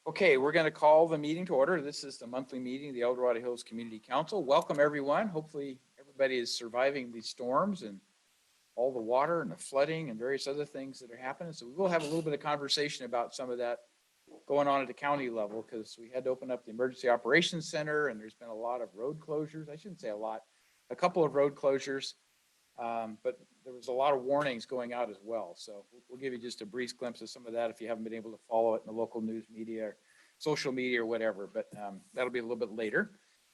Okay, we're going to call the meeting to order. This is the monthly meeting of the El Dorado Hills Community Council. Welcome, everyone. Hopefully, everybody is surviving these storms and all the water and the flooding and various other things that are happening. So we will have a little bit of conversation about some of that going on at the county level, because we had to open up the Emergency Operations Center, and there's been a lot of road closures. I shouldn't say a lot, a couple of road closures, but there was a lot of warnings going out as well. So we'll give you just a brief glimpse of some of that if you haven't been able to follow it in the local news media or social media or whatever, but that'll be a little bit later.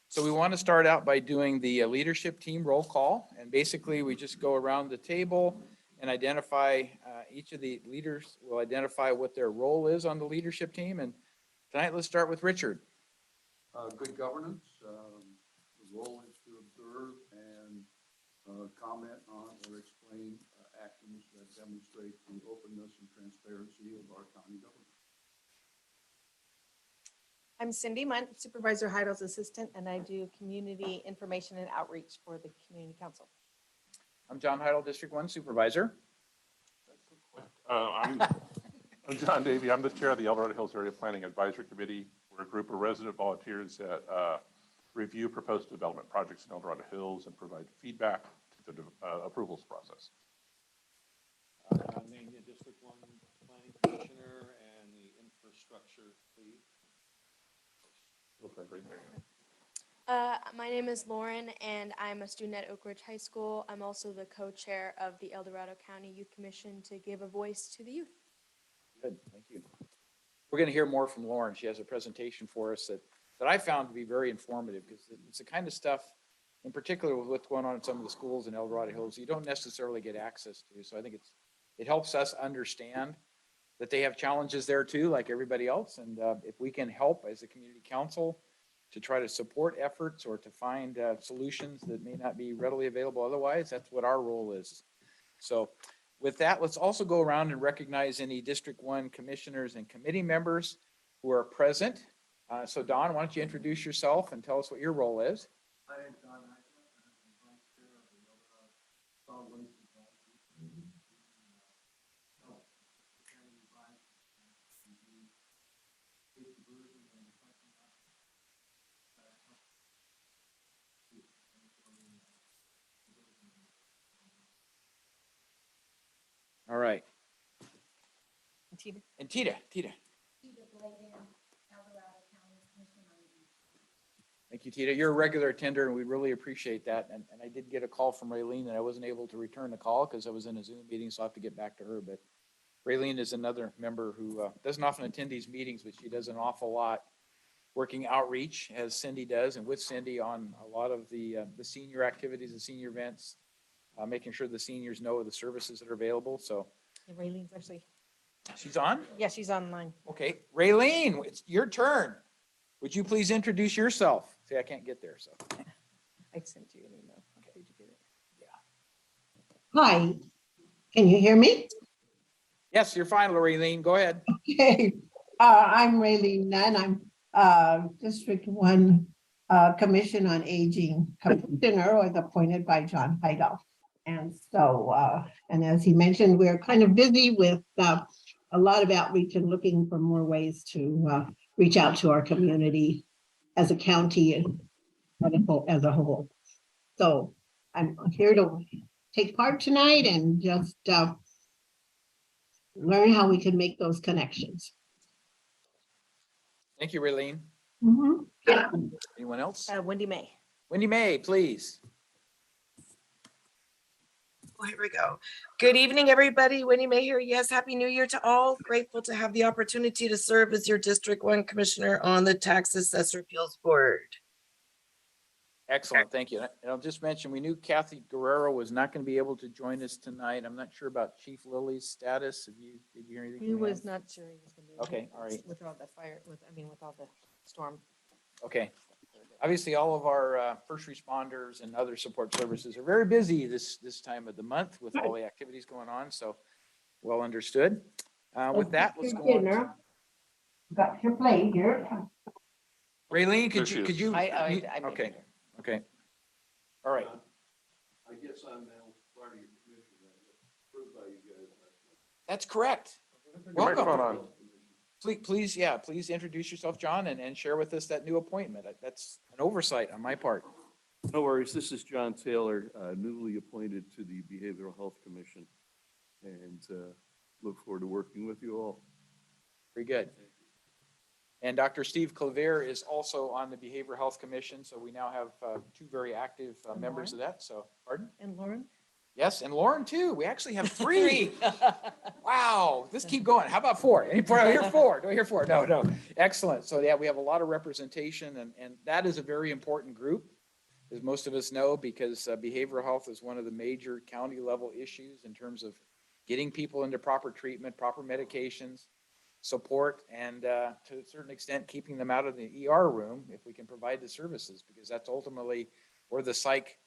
So we want to start out by doing the leadership team roll call. And basically we just go around the table and identify, each of the leaders will identify what their role is on the leadership team. And tonight, let's start with Richard. Good governance. The role is to observe and comment on or explain actions that demonstrate the openness and transparency of our county government. I'm Cindy Munt, Supervisor Heidel's assistant, and I do community information and outreach for the community council. I'm John Heidel, District 1 Supervisor. I'm John Davey. I'm the chair of the El Dorado Hills Area Planning Advisory Committee. We're a group of resident volunteers that review proposed development projects in El Dorado Hills and provide feedback to the approvals process. I'm the District 1 Planning Commissioner and the Infrastructure Lead. My name is Lauren, and I'm a student at Oak Ridge High School. I'm also the co-chair of the El Dorado County Youth Commission to give a voice to the youth. Good, thank you. We're going to hear more from Lauren. She has a presentation for us that I found to be very informative, because it's the kind of stuff, in particular with what's going on in some of the schools in El Dorado Hills, you don't necessarily get access to. So I think it helps us understand that they have challenges there too, like everybody else. And if we can help as a community council to try to support efforts or to find solutions that may not be readily available otherwise, that's what our role is. So with that, let's also go around and recognize any District 1 commissioners and committee members who are present. So Don, why don't you introduce yourself and tell us what your role is? I am John Eichel, and I'm the vice chair of the Solid Waste Advisory. All right. Tita. And Tita. Thank you, Tita. You're a regular attender, and we really appreciate that. And I did get a call from Raylene, and I wasn't able to return the call because I was in a Zoom meeting, so I'll have to get back to her. But Raylene is another member who doesn't often attend these meetings, but she does an awful lot working outreach, as Cindy does, and with Cindy on a lot of the senior activities, the senior events, making sure the seniors know the services that are available. So And Raylene's actually, she's on? yeah, she's online. Okay, Raylene, it's your turn. Would you please introduce yourself? See, I can't get there, so. I sent you an email. Okay, did you get it? Yeah. Hi, can you hear me? Yes, you're fine, Raylene. Go ahead. Okay, I'm Raylene Nunn. I'm District 1 Commission on Aging Commissioner, was appointed by John Heidel. And so, and as he mentioned, we're kind of busy with a lot of outreach and looking for more ways to reach out to our community as a county and as a whole. So I'm here to take part tonight and just learn how we can make those connections. Thank you, Raylene. Anyone else? Wendy May. Wendy May, please. Oh, here we go. Good evening, everybody. Wendy May here. Yes, Happy New Year to all. Grateful to have the opportunity to serve as your District 1 Commissioner on the Tax Assessor Appeals Board. Excellent, thank you. And I'll just mention, we knew Kathy Guerrero was not going to be able to join us tonight. I'm not sure about Chief Lily's status. Did you hear anything? He from was him? not sure he was going to be able to. Okay, all right. With all the fire, with all the storm. Okay. Obviously, all of our first responders and other support services are very busy this time of the month with all the activities going on. So well understood. With that, let's go on. To... Got your plate here. Raylene, There could she you, is. I made okay, it. okay. All right. I guess I'm now part of your commission, approved by you guys. That's correct. Your microphone Welcome. on. Please, yeah, please introduce yourself, John, and share with us that new appointment. That's an oversight on my part. No worries. This is John Taylor, newly appointed to the Behavioral Health Commission, and look forward to working with you all. Very good. And Dr. Steve Clavier is also on the Behavioral Health Commission, so we now have two very active And members of that, so, pardon? And Lauren? Yes, and Lauren too. We actually have three. Wow, let's keep going. How about four? Do I hear four? Do I hear four? No. Excellent. So yeah, we have a lot of representation, and that is a very important group, as most of us know, because behavioral health is one of the major county level issues in terms of getting people into proper treatment, proper medications, support, and to a certain extent, keeping them out of the ER room if we can provide the services, because that's ultimately where the psych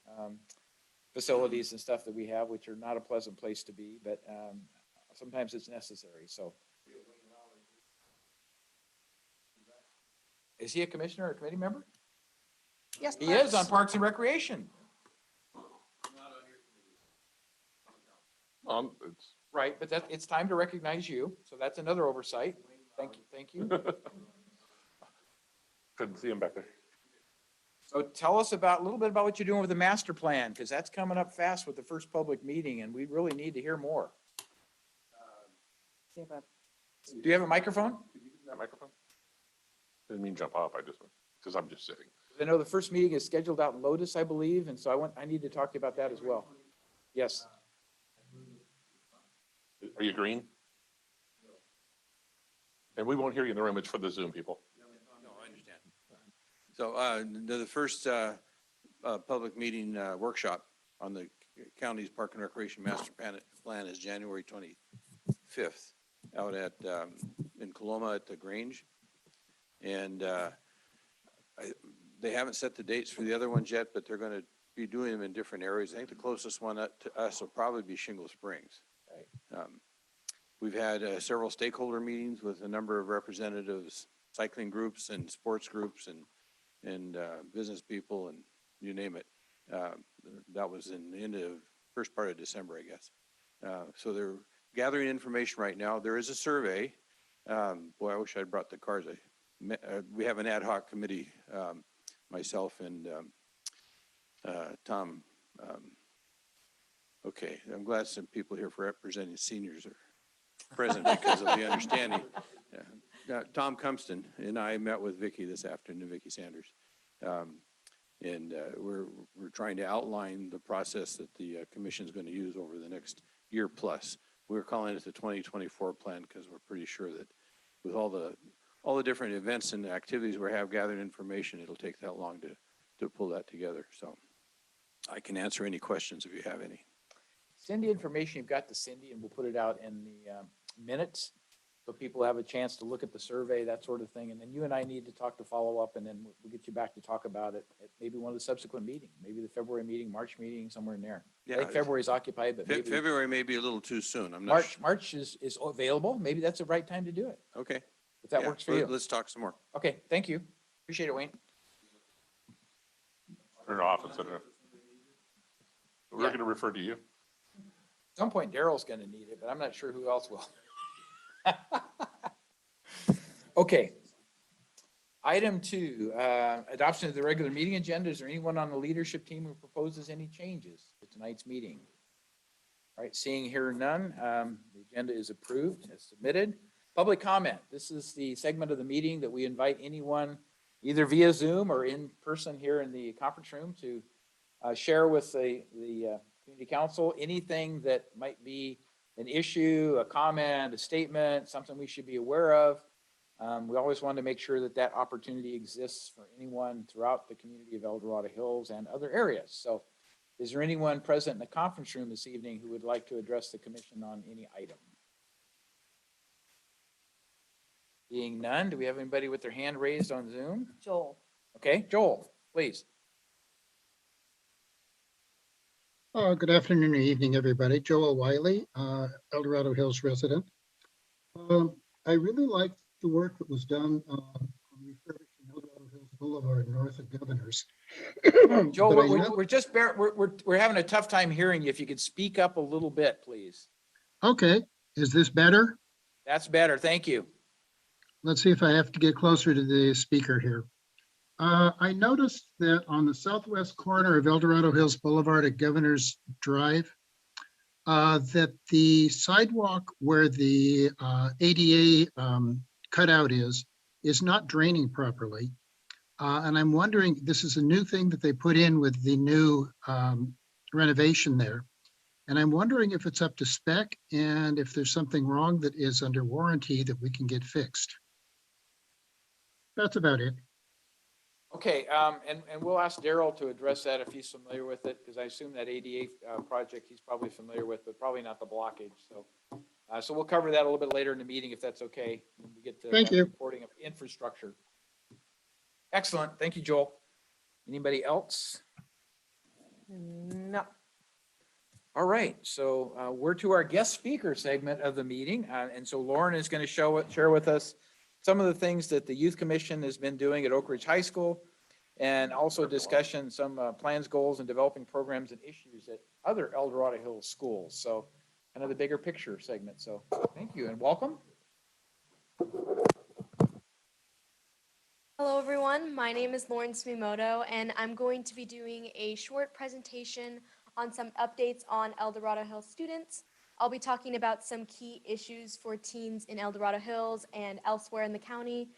facilities and stuff that we have, which are not a pleasant place to be, but sometimes it's necessary. So, is he a commissioner or a committee member? Yes. He is on Parks and Recreation. It's, Right, but it's time to recognize you, so that's another oversight. Thank you. couldn't see him back there. So tell us a little bit about what you're doing with the master plan, because that's coming up fast with the first public meeting, and we really need to hear more. Do you have a microphone? Could you give me that microphone? Didn't mean jump off, because I'm just sitting. I know the first meeting is scheduled out in Lotus, I believe, and so I need to talk to you about that as well. Yes. Are you green? And we won't hear you in the room, it's for the Zoom people. No, I understand. So the first public meeting workshop on the county's Park and Recreation Master Plan is January 25th out at, in Coloma at the Grange. And they haven't set the dates for the other ones yet, but they're going to be doing them in different areas. I think the closest one to us will probably be Shingle Springs. We've had several stakeholder meetings with a number of representatives, cycling groups and sports groups and business people and you name it. That was in the end of first part of December, I guess. So they're gathering information right now. There is a survey. Boy, I wish I'd brought the cards. We have an ad hoc committee, myself and Tom. Okay, I'm glad some people here for representing seniors are present because of the understanding. Tom Cumston and I met with Vicki this afternoon, Vicki Sanders. And we're trying to outline the process that the commission is going to use over the next year plus. We're calling it the 2024 plan because we're pretty sure that with all the different events and activities we have gathering information, it'll take that long to pull that together. So I can answer any questions if you have any. Send the information you've got to Cindy, and we'll put it out in the minutes so people have a chance to look at the survey, that sort of thing. And then you and I need to talk to follow up, and then we'll get you back to talk about it at maybe one of the subsequent meetings, maybe the February meeting, March meeting, somewhere in there. I think February is occupied, but maybe February may be a little too soon. I'm not March is available. Maybe that's the right time to do it, Okay. if that Yeah, works for you. Let's talk some more. Okay, thank you. Appreciate it, Wayne. Turn it off instead of. We're going to refer to you. At some point, Daryl's going to need it, but I'm not sure who else will. Okay. Item 2, adoption of the regular meeting agenda. Is there anyone on the leadership team who proposes any changes to tonight's meeting? All right, seeing here none, the agenda is approved as submitted. Public comment. This is the segment of the meeting that we invite anyone either via Zoom or in person here in the conference room to share with the community council anything that might be an issue, a comment, a statement, something we should be aware of. We always want to make sure that that opportunity exists for anyone throughout the community of El Dorado Hills and other areas. So is there anyone present in the conference room this evening who would like to address the commission on any item? Being none, do we have anybody with their hand raised on Zoom? Joel. Okay, Joel, please. Good afternoon or evening, everybody. Joel Wiley, El Dorado Hills resident. I really liked the work that was done on refurbishing El Dorado Hills Boulevard north of Governor's. Joel, But I know- we're having a tough time hearing you. If you could speak up a little bit, please. Okay, is this better? That's better. Thank you. let's see if I have to get closer to the speaker here. I noticed that on the southwest corner of El Dorado Hills Boulevard at Governor's Drive, that the sidewalk where the ADA cutout is not draining properly. And I'm wondering, this is a new thing that they put in with the new renovation there. And I'm wondering if it's up to spec and if there's something wrong that is under warranty that we can get fixed. That's about it. Okay, and we'll ask Daryl to address that if he's familiar with it, because I assume that ADA project he's probably familiar with, but probably not the blockage, so. So we'll cover that a little bit later in the meeting, if that's okay, when we get to Thank that you. reporting of infrastructure. Excellent, thank you, Joel. Anybody else? No. All right, so we're to our guest speaker segment of the meeting, and so Lauryn is going to share with us some of the things that the Youth Commission has been doing at Oak Ridge High School, and also discussion some plans, goals, and developing programs and issues at other El Dorado Hills schools. So kind of the bigger picture segment. So thank you and welcome. Hello, everyone. My name is Lauryn Sumimoto, and I'm going to be doing a short presentation on some updates on El Dorado Hills students. I'll be talking about some key issues for teens in El Dorado Hills and elsewhere in the county,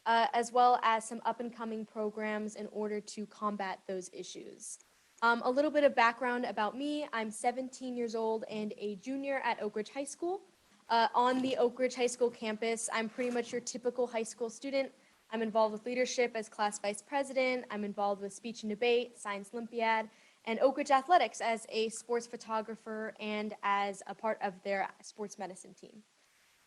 as well as some up-and-coming programs in order to combat those issues. A little bit of background about me. I'm 17 years old and a junior at Oak Ridge High School. On the Oak Ridge High School campus, I'm pretty much your typical high school student. I'm involved with leadership as class vice president. I'm involved with speech and debate, science Olympiad, and Oak Ridge Athletics as a sports photographer and as a part of their sports medicine team.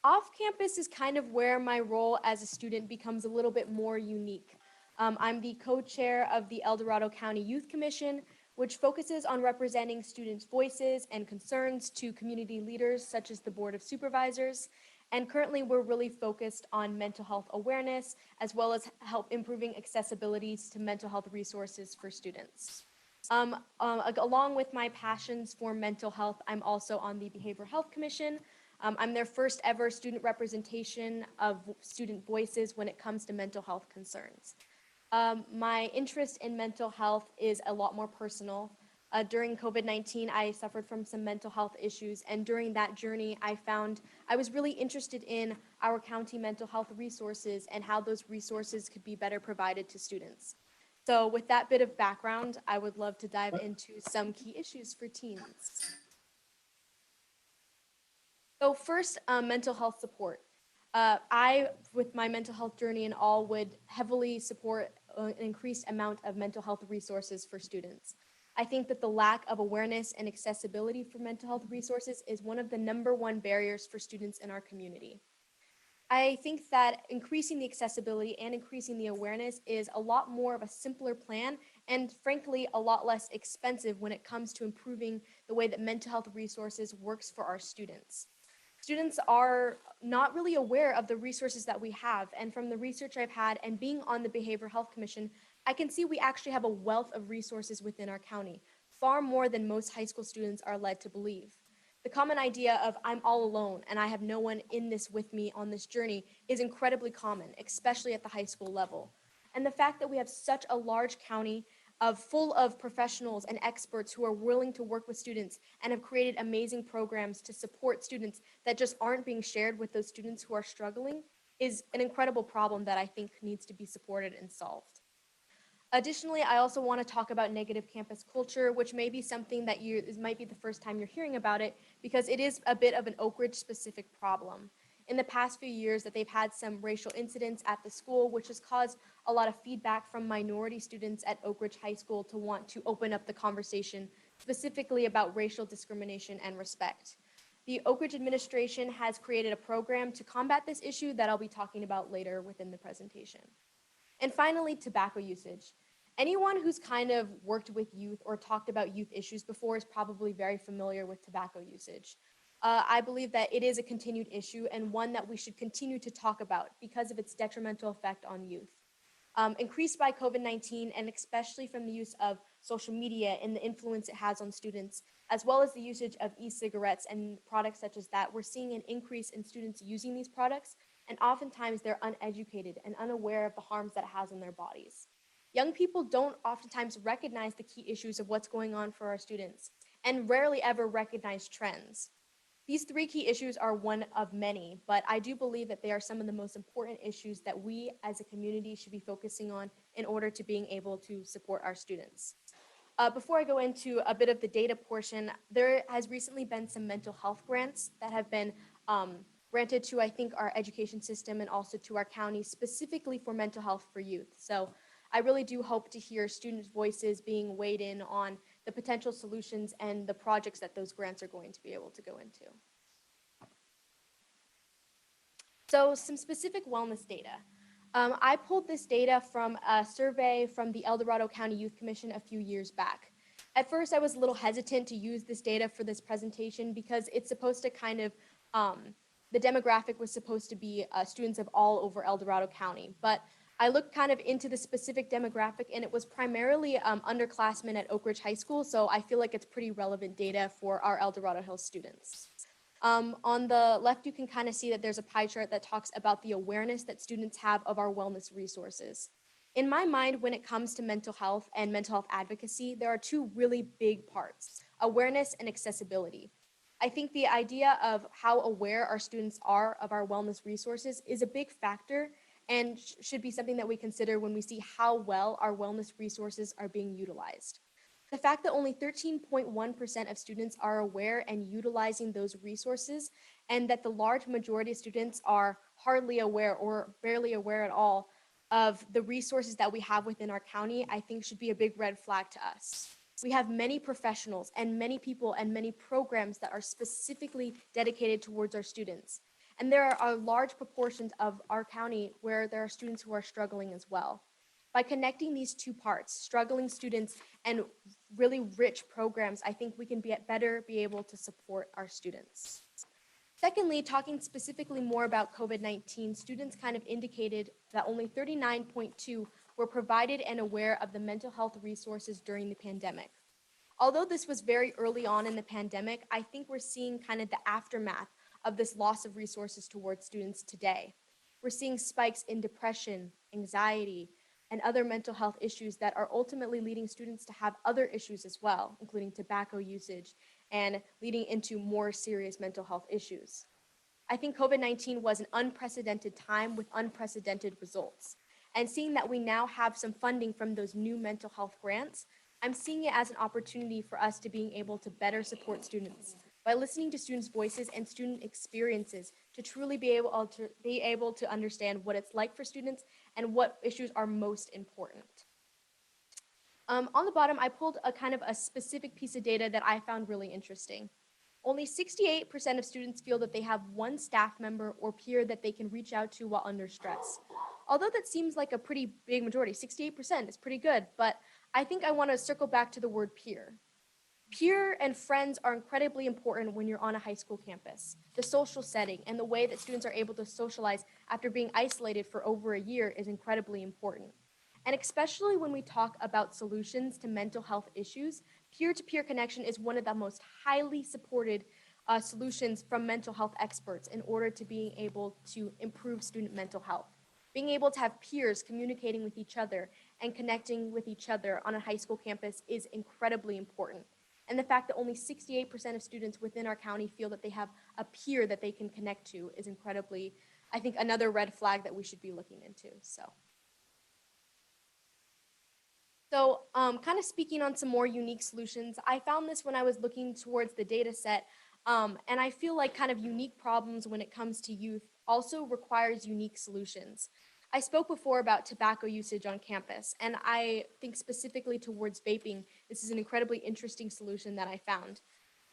Off campus is kind of where my role as a student becomes a little bit more unique. I'm the co-chair of the El Dorado County Youth Commission, which focuses on representing students' voices and concerns to community leaders such as the Board of Supervisors. And currently, we're really focused on mental health awareness, as well as help improving accessibility to mental health resources for students. Along with my passions for mental health, I'm also on the Behavioral Health Commission. I'm their first ever student representation of student voices when it comes to mental health concerns. My interest in mental health is a lot more personal. During COVID-19, I suffered from some mental health issues, and during that journey, I found I was really interested in our county mental health resources and how those resources could be better provided to students. So with that bit of background, I would love to dive into some key issues for teens. So first, mental health support. I, with my mental health journey and all, would heavily support an increased amount of mental health resources for students. I think that the lack of awareness and accessibility for mental health resources is one of the #1 barriers for students in our community. I think that increasing the accessibility and increasing the awareness is a lot more of a simpler plan and frankly a lot less expensive when it comes to improving the way that mental health resources works for our students. Students are not really aware of the resources that we have, and from the research I've had and being on the Behavioral Health Commission, I can see we actually have a wealth of resources within our county, far more than most high school students are led to believe. The common idea of I'm all alone and I have no one in this with me on this journey is incredibly common, especially at the high school level. And the fact that we have such a large county full of professionals and experts who are willing to work with students and have created amazing programs to support students that just aren't being shared with those students who are struggling is an incredible problem that I think needs to be supported and solved. Additionally, I also want to talk about negative campus culture, which may be something that might be the first time you're hearing about it, because it is a bit of an Oak Ridge specific problem. In the past few years that they've had some racial incidents at the school, which has caused a lot of feedback from minority students at Oak Ridge High School to want to open up the conversation specifically about racial discrimination and respect. The Oak Ridge administration has created a program to combat this issue that I'll be talking about later within the presentation. And finally, tobacco usage. Anyone who's kind of worked with youth or talked about youth issues before is probably very familiar with tobacco usage. I believe that it is a continued issue and one that we should continue to talk about because of its detrimental effect on youth. Increased by COVID-19 and especially from the use of social media and the influence it has on students, as well as the usage of e-cigarettes and products such as that, we're seeing an increase in students using these products and oftentimes they're uneducated and unaware of the harms that it has on their bodies. Young people don't oftentimes recognize the key issues of what's going on for our students and rarely ever recognize trends. These three key issues are one of many, but I do believe that they are some of the most important issues that we as a community should be focusing on in order to being able to support our students. Before I go into a bit of the data portion, there has recently been some mental health grants that have been granted to, I think, our education system and also to our county specifically for mental health for youth. So I really do hope to hear students' voices being weighed in on the potential solutions and the projects that those grants are going to be able to go into. So some specific wellness data. I pulled this data from a survey from the El Dorado County Youth Commission a few years back. At first, I was a little hesitant to use this data for this presentation because it's supposed to kind of, the demographic was supposed to be students of all over El Dorado County. But I looked kind of into the specific demographic, and it was primarily underclassmen at Oak Ridge High School, so I feel like it's pretty relevant data for our El Dorado Hills students. On the left, you can kind of see that there's a pie chart that talks about the awareness that students have of our wellness resources. In my mind, when it comes to mental health and mental health advocacy, there are two really big parts: awareness and accessibility. I think the idea of how aware our students are of our wellness resources is a big factor and should be something that we consider when we see how well our wellness resources are being utilized. The fact that only 13.1% of students are aware and utilizing those resources, and that the large majority of students are hardly aware or barely aware at all of the resources that we have within our county, I think should be a big red flag to us. We have many professionals and many people and many programs that are specifically dedicated towards our students. And there are large proportions of our county where there are students who are struggling as well. By connecting these two parts, struggling students and really rich programs, I think we can better be able to support our students. Secondly, talking specifically more about COVID-19, students kind of indicated that only 39.2 were provided and aware of the mental health resources during the pandemic. Although this was very early on in the pandemic, I think we're seeing kind of the aftermath of this loss of resources towards students today. We're seeing spikes in depression, anxiety, and other mental health issues that are ultimately leading students to have other issues as well, including tobacco usage and leading into more serious mental health issues. I think COVID-19 was an unprecedented time with unprecedented results. And seeing that we now have some funding from those new mental health grants, I'm seeing it as an opportunity for us to being able to better support students by listening to students' voices and student experiences to truly be able to understand what it's like for students and what issues are most important. On the bottom, I pulled a kind of a specific piece of data that I found really interesting. Only 68% of students feel that they have one staff member or peer that they can reach out to while under stress. Although that seems like a pretty big majority, 68% is pretty good, but I think I want to circle back to the word peer. Peer and friends are incredibly important when you're on a high school campus. The social setting and the way that students are able to socialize after being isolated for over a year is incredibly important. And especially when we talk about solutions to mental health issues, peer-to-peer connection is one of the most highly supported solutions from mental health experts in order to being able to improve student mental health. Being able to have peers communicating with each other and connecting with each other on a high school campus is incredibly important. And the fact that only 68% of students within our county feel that they have a peer that they can connect to is incredibly, I think, another red flag that we should be looking into. So kind of speaking on some more unique solutions, I found this when I was looking towards the data set, and I feel like kind of unique problems when it comes to youth also requires unique solutions. I spoke before about tobacco usage on campus, and I think specifically towards vaping, this is an incredibly interesting solution that I found.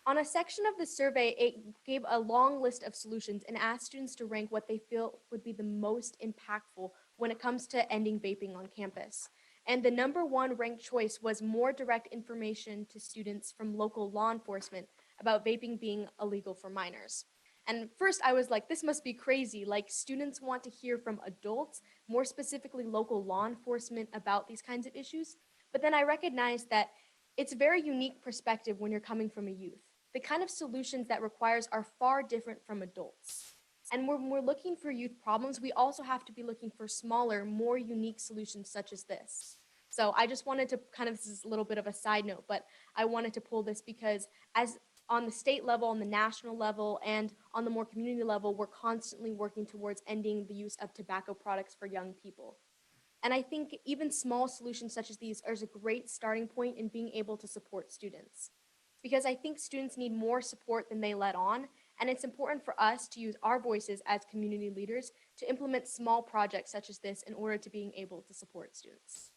On a section of the survey, it gave a long list of solutions and asked students to rank what they feel would be the most impactful when it comes to ending vaping on campus. And the number one ranked choice was more direct information to students from local law enforcement about vaping being illegal for minors. And first I was like, this must be crazy. Like, students want to hear from adults, more specifically local law enforcement, about these kinds of issues. But then I recognized that it's a very unique perspective when you're coming from a youth. The kind of solutions that requires are far different from adults. And when we're looking for youth problems, we also have to be looking for smaller, more unique solutions such as this. So I just wanted to kind of, this is a little bit of a side note, but I wanted to pull this because as on the state level, on the national level, and on the more community level, we're constantly working towards ending the use of tobacco products for young people. And I think even small solutions such as these are a great starting point in being able to support students. Because I think students need more support than they let on, and it's important for us to use our voices as community leaders to implement small projects such as this in order to being able to support students.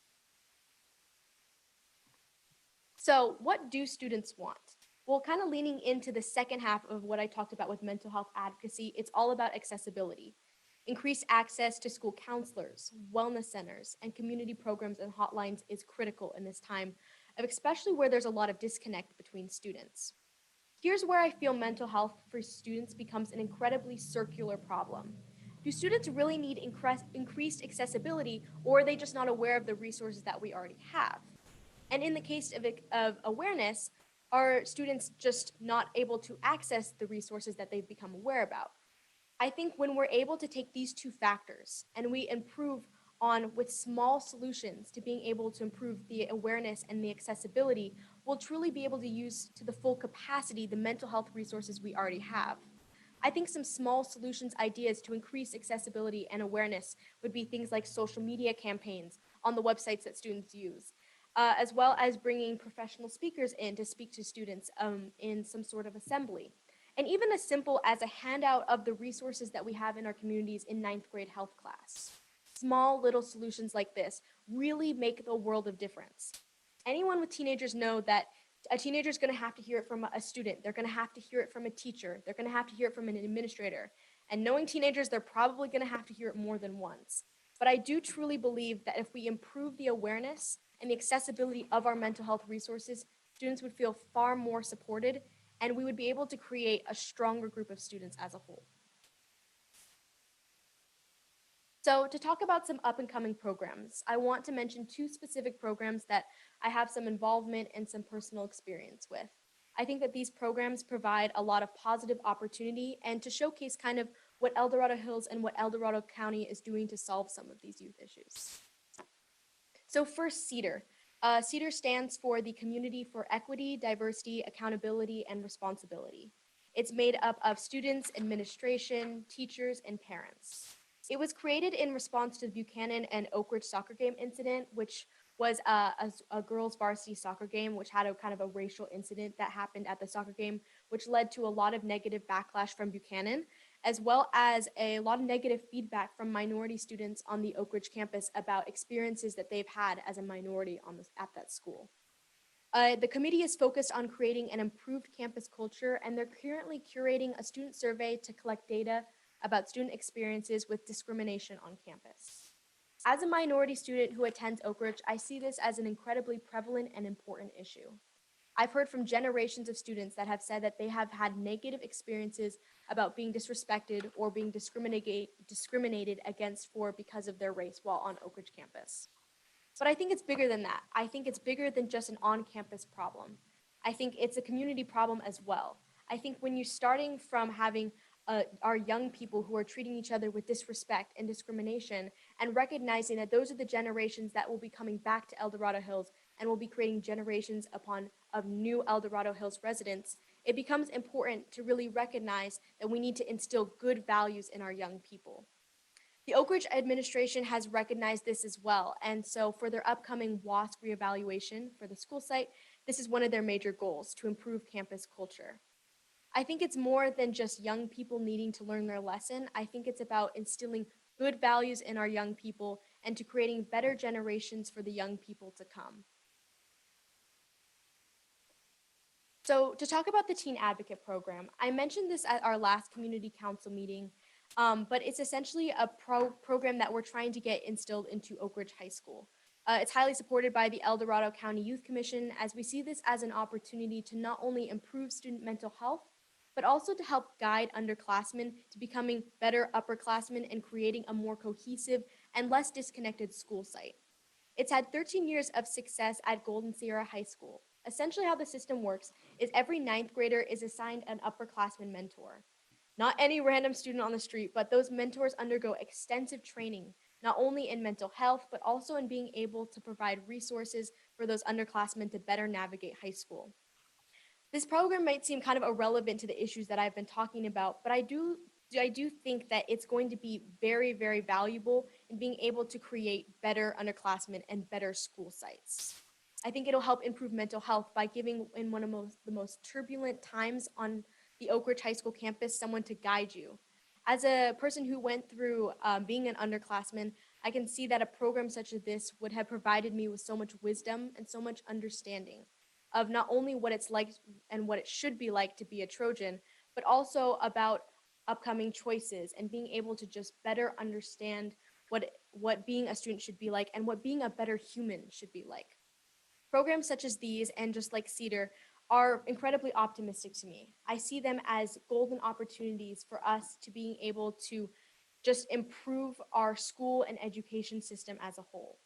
So what do students want? Well, kind of leaning into the second half of what I talked about with mental health advocacy, it's all about accessibility. Increased access to school counselors, wellness centers, and community programs and hotlines is critical in this time, especially where there's a lot of disconnect between students. Here's where I feel mental health for students becomes an incredibly circular problem. Do students really need increased accessibility, or are they just not aware of the resources that we already have? And in the case of awareness, are students just not able to access the resources that they've become aware about? I think when we're able to take these two factors and we improve on with small solutions to being able to improve the awareness and the accessibility, we'll truly be able to use to the full capacity the mental health resources we already have. I think some small solutions ideas to increase accessibility and awareness would be things like social media campaigns on the websites that students use, as well as bringing professional speakers in to speak to students in some sort of assembly. And even as simple as a handout of the resources that we have in our communities in ninth grade health class. Small little solutions like this really make the world of difference. Anyone with teenagers know that a teenager is going to have to hear it from a student. They're going to have to hear it from a teacher. They're going to have to hear it from an administrator. And knowing teenagers, they're probably going to have to hear it more than once. But I do truly believe that if we improve the awareness and the accessibility of our mental health resources, students would feel far more supported, and we would be able to create a stronger group of students as a whole. So to talk about some up and coming programs, I want to mention two specific programs that I have some involvement and some personal experience with. I think that these programs provide a lot of positive opportunity and to showcase kind of what El Dorado Hills and what El Dorado County is doing to solve some of these youth issues. So first, CEDAR. CEDAR stands for the Community for Equity, Diversity, Accountability, and Responsibility. It's made up of students, administration, teachers, and parents. It was created in response to the Buchanan and Oak Ridge soccer game incident, which was a girls' varsity soccer game, which had a kind of a racial incident that happened at the soccer game, which led to a lot of negative backlash from Buchanan, as well as a lot of negative feedback from minority students on the Oak Ridge campus about experiences that they've had as a minority at that school. The committee is focused on creating an improved campus culture, and they're currently curating a student survey to collect data about student experiences with discrimination on campus. As a minority student who attends Oak Ridge, I see this as an incredibly prevalent and important issue. I've heard from generations of students that have said that they have had negative experiences about being disrespected or being discriminated against because of their race while on Oak Ridge campus. But I think it's bigger than that. I think it's bigger than just an on-campus problem. I think it's a community problem as well. I think when you're starting from having our young people who are treating each other with disrespect and discrimination and recognizing that those are the generations that will be coming back to El Dorado Hills and will be creating generations of new El Dorado Hills residents, it becomes important to really recognize that we need to instill good values in our young people. The Oak Ridge administration has recognized this as well, and so for their upcoming WASC reevaluation for the school site, this is one of their major goals, to improve campus culture. I think it's more than just young people needing to learn their lesson. I think it's about instilling good values in our young people and to creating better generations for the young people to come. So to talk about the Teen Advocate Program, I mentioned this at our last community council meeting, but it's essentially a program that we're trying to get instilled into Oak Ridge High School. It's highly supported by the El Dorado County Youth Commission, as we see this as an opportunity to not only improve student mental health, but also to help guide underclassmen to becoming better upperclassmen and creating a more cohesive and less disconnected school site. It's had 13 years of success at Golden Sierra High School. Essentially how the system works is every ninth grader is assigned an upperclassman mentor. not any random student on the street, but those mentors undergo extensive training, not only in mental health, but also in being able to provide resources for those underclassmen to better navigate high school. This program might seem kind of irrelevant to the issues that I've been talking about, but I do think that it's going to be very, very valuable in being able to create better underclassmen and better school sites. I think it'll help improve mental health by giving in one of the most turbulent times on the Oak Ridge High School campus someone to guide you. As a person who went through being an underclassman, I can see that a program such as this would have provided me with so much wisdom and so much understanding of not only what it's like and what it should be like to be a Trojan, but also about upcoming choices and being able to just better understand what being a student should be like and what being a better human should be like. Programs such as these and just like Cedar are incredibly optimistic to me. I see them as golden opportunities for us to being able to just improve our school and education system as a whole.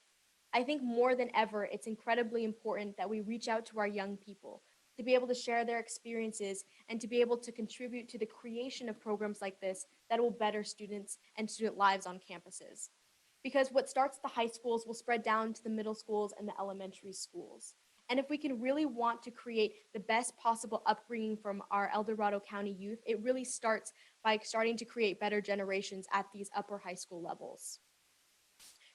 I think more than ever, it's incredibly important that we reach out to our young people to be able to share their experiences and to be able to contribute to the creation of programs like this that will better students and student lives on campuses. Because what starts at the high schools will spread down to the middle schools and the elementary schools. And if we can really want to create the best possible upbringing from our El Dorado County youth, it really starts by starting to create better generations at these upper high school levels.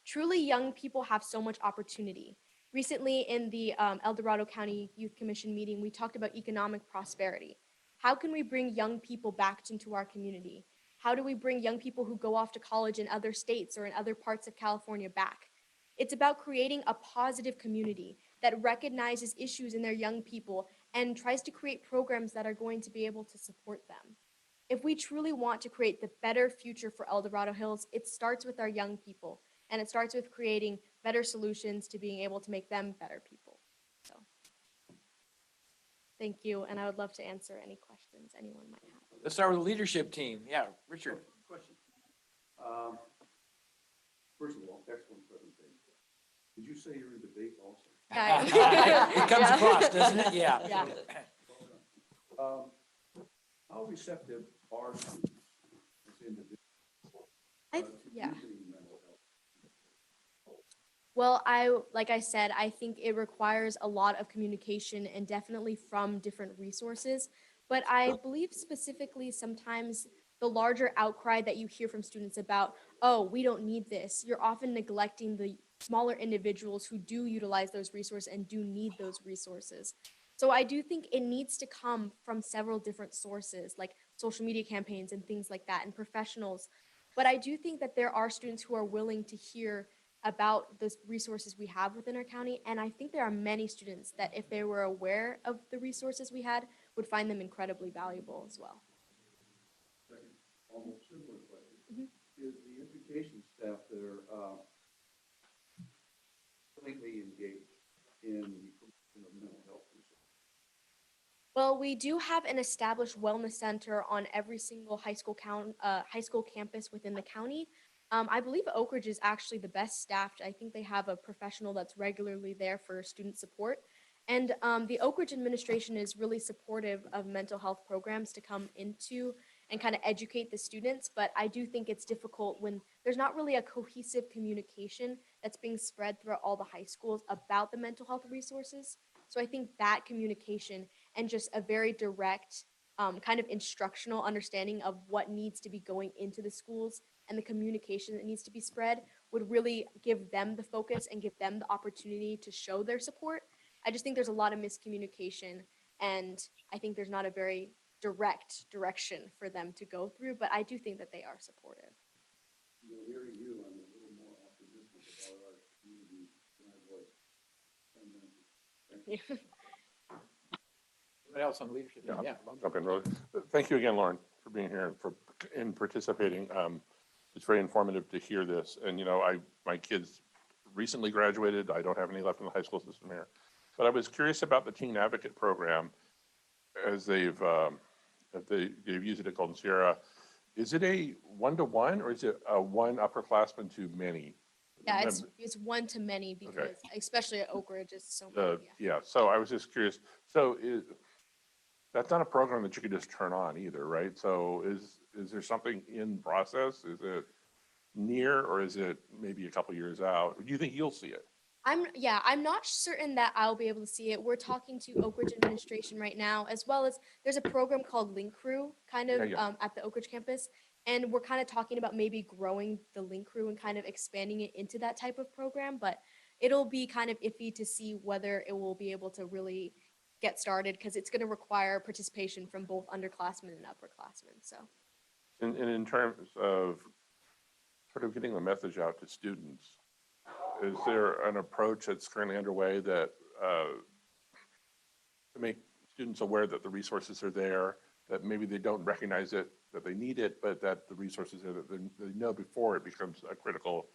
Truly, young people have so much opportunity. Recently, in the El Dorado County Youth Commission meeting, we talked about economic prosperity. How can we bring young people back into our community? How do we bring young people who go off to college in other states or in other parts of California back? It's about creating a positive community that recognizes issues in their young people and tries to create programs that are going to be able to support them. If we truly want to create the better future for El Dorado Hills, it starts with our young people, and it starts with creating better solutions to being able to make them better people. So, thank you, and I would love to answer any questions anyone might have. Let's start with the leadership team. Yeah, Richard. Question. First of all, excellent presentation. Did you say you're in debate also? It comes Yeah. across, doesn't it? Yeah. Yeah. How receptive are students as individuals to Yeah. using mental health? Well, like I said, I think it requires a lot of communication and definitely from different resources. But I believe specifically sometimes the larger outcry that you hear from students about, oh, we don't need this, you're often neglecting the smaller individuals who do utilize those resources and do need those resources. So I do think it needs to come from several different sources, like social media campaigns and things like that, and professionals. But I do think that there are students who are willing to hear about the resources we have within our county. And I think there are many students that if they were aware of the resources we had, would find them incredibly valuable as well. Second, almost similar question. Mhm. Is the education staff there completely engaged in the promotion of mental health research? Well, we do have an established wellness center on every single high school campus within the county. I believe Oak Ridge is actually the best staffed. I think they have a professional that's regularly there for student support. And the Oak Ridge administration is really supportive of mental health programs to come into and kind of educate the students. But I do think it's difficult when there's not really a cohesive communication that's being spread throughout all the high schools about the mental health resources. So I think that communication and just a very direct kind of instructional understanding of what needs to be going into the schools and the communication that needs to be spread would really give them the focus and give them the opportunity to show their support. I just think there's a lot of miscommunication, and I think there's not a very direct direction for them to go through, but I do think that they are supportive. You know, hearing you, I'm a little more optimistic about our community than I was 10 minutes ago. Thank you. What else on leadership? Yeah, Yeah. I'll jump in really. Thank you again, Lauren, for being here and in participating. It's very informative to hear this. And, you know, my kids recently graduated. I don't have any left in the high school system here. But I was curious about the Teen Advocate Program as they've used it at Golden Sierra. Is it a one-to-one or is it a one upperclassman to many? Yeah, it's one to many because especially at Oak Ridge, it's so many. Yeah, so I was just curious. So That's not a program that you could just turn on either, right? So is there something in process? Is it near, or is it maybe a couple years out? Do you think you'll see it? I'm not certain that I'll be able to see it. We're talking to Oak Ridge administration right now, as well as there's a program called Link Crew kind of Yeah. at the Oak Ridge campus. And we're kind of talking about maybe growing the Link Crew and kind of expanding it into that type of program, but it'll be kind of iffy to see whether it will be able to really get started because it's going to require participation from both underclassmen and upperclassmen. So And in terms of sort of getting the message out to students, is there an approach that's currently underway that to make students aware that the resources are there, that maybe they don't recognize it, that they need it, but that the resources are that they know before it becomes a critical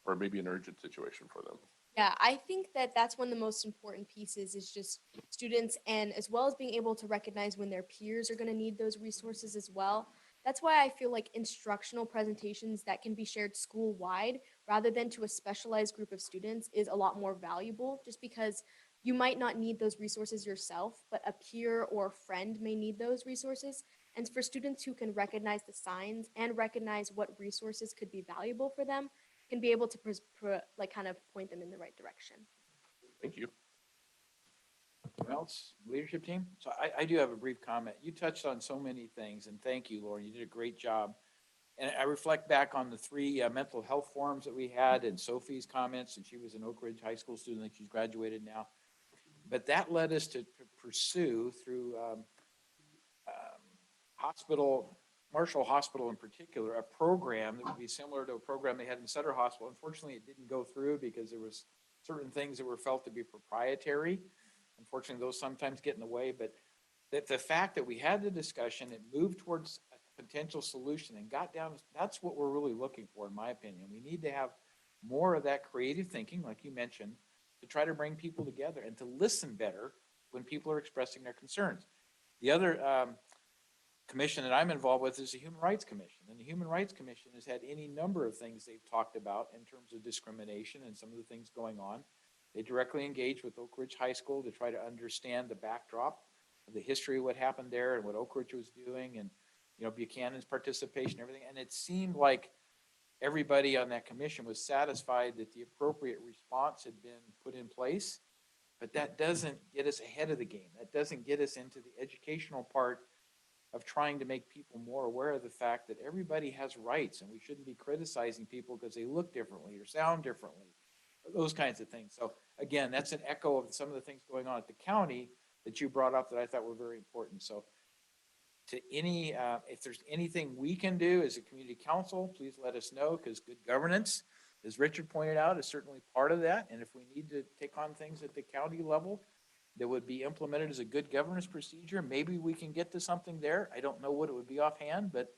or maybe an urgent situation for them? yeah, I think that that's one of the most important pieces is just students and as well as being able to recognize when their peers are going to need those resources as well. That's why I feel like instructional presentations that can be shared school wide rather than to a specialized group of students is a lot more valuable just because you might not need those resources yourself, but a peer or friend may need those resources. And for students who can recognize the signs and recognize what resources could be valuable for them, can be able to like kind of point them in the right direction. Thank you. Anyone else, leadership team? So I do have a brief comment. You touched on so many things, and thank you, Lauryn. You did a great job. And I reflect back on the three mental health forums that we had and Sophie's comments, and she was an Oak Ridge High School student, I think she's graduated now. But that led us to pursue through Marshall Hospital in particular, a program that would be similar to a program they had in Sutter Hospital. Unfortunately, it didn't go through because there was certain things that were felt to be proprietary. Unfortunately, those sometimes get in the way, but the fact that we had the discussion, it moved towards a potential solution and got down, that's what we're really looking for, in my opinion. We need to have more of that creative thinking, like you mentioned, to try to bring people together and to listen better when people are expressing their concerns. The other commission that I'm involved with is the Human Rights Commission. And the Human Rights Commission has had any number of things they've talked about in terms of discrimination and some of the things going on. They directly engage with Oak Ridge High School to try to understand the backdrop of the history of what happened there and what Oak Ridge was doing and, you know, Buchanan's participation, everything. And it seemed like everybody on that commission was satisfied that the appropriate response had been put in place. But that doesn't get us ahead of the game. That doesn't get us into the educational part of trying to make people more aware of the fact that everybody has rights and we shouldn't be criticizing people because they look differently or sound differently, those kinds of things. So again, that's an echo of some of the things going on at the county that you brought up that I thought were very important. So to any, if there's anything we can do as a community council, please let us know, because good governance, as Richard pointed out, is certainly part of that. And if we need to take on things at the county level that would be implemented as a good governance procedure, maybe we can get to something there. I don't know what it would be offhand, but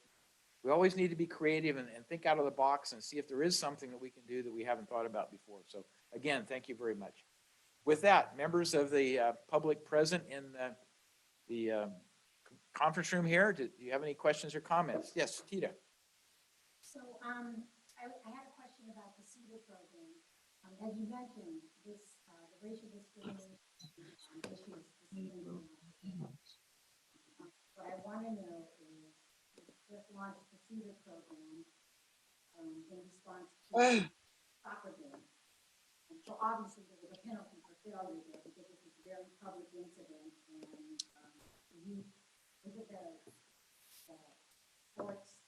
we always need to be creative and think out of the box and see if there is something that we can do that we haven't thought about before. So again, thank you very much. With that, members of the public present in the conference room here, do you have any questions or comments? Yes, Tita. So I had a question about the CEDAR program. As you mentioned, the racial discrimination issues. What I want to know is, you just launched the CEDAR program in response to soccer game. And so obviously there was a penalty for failure there because it was a very public incident and was it the sports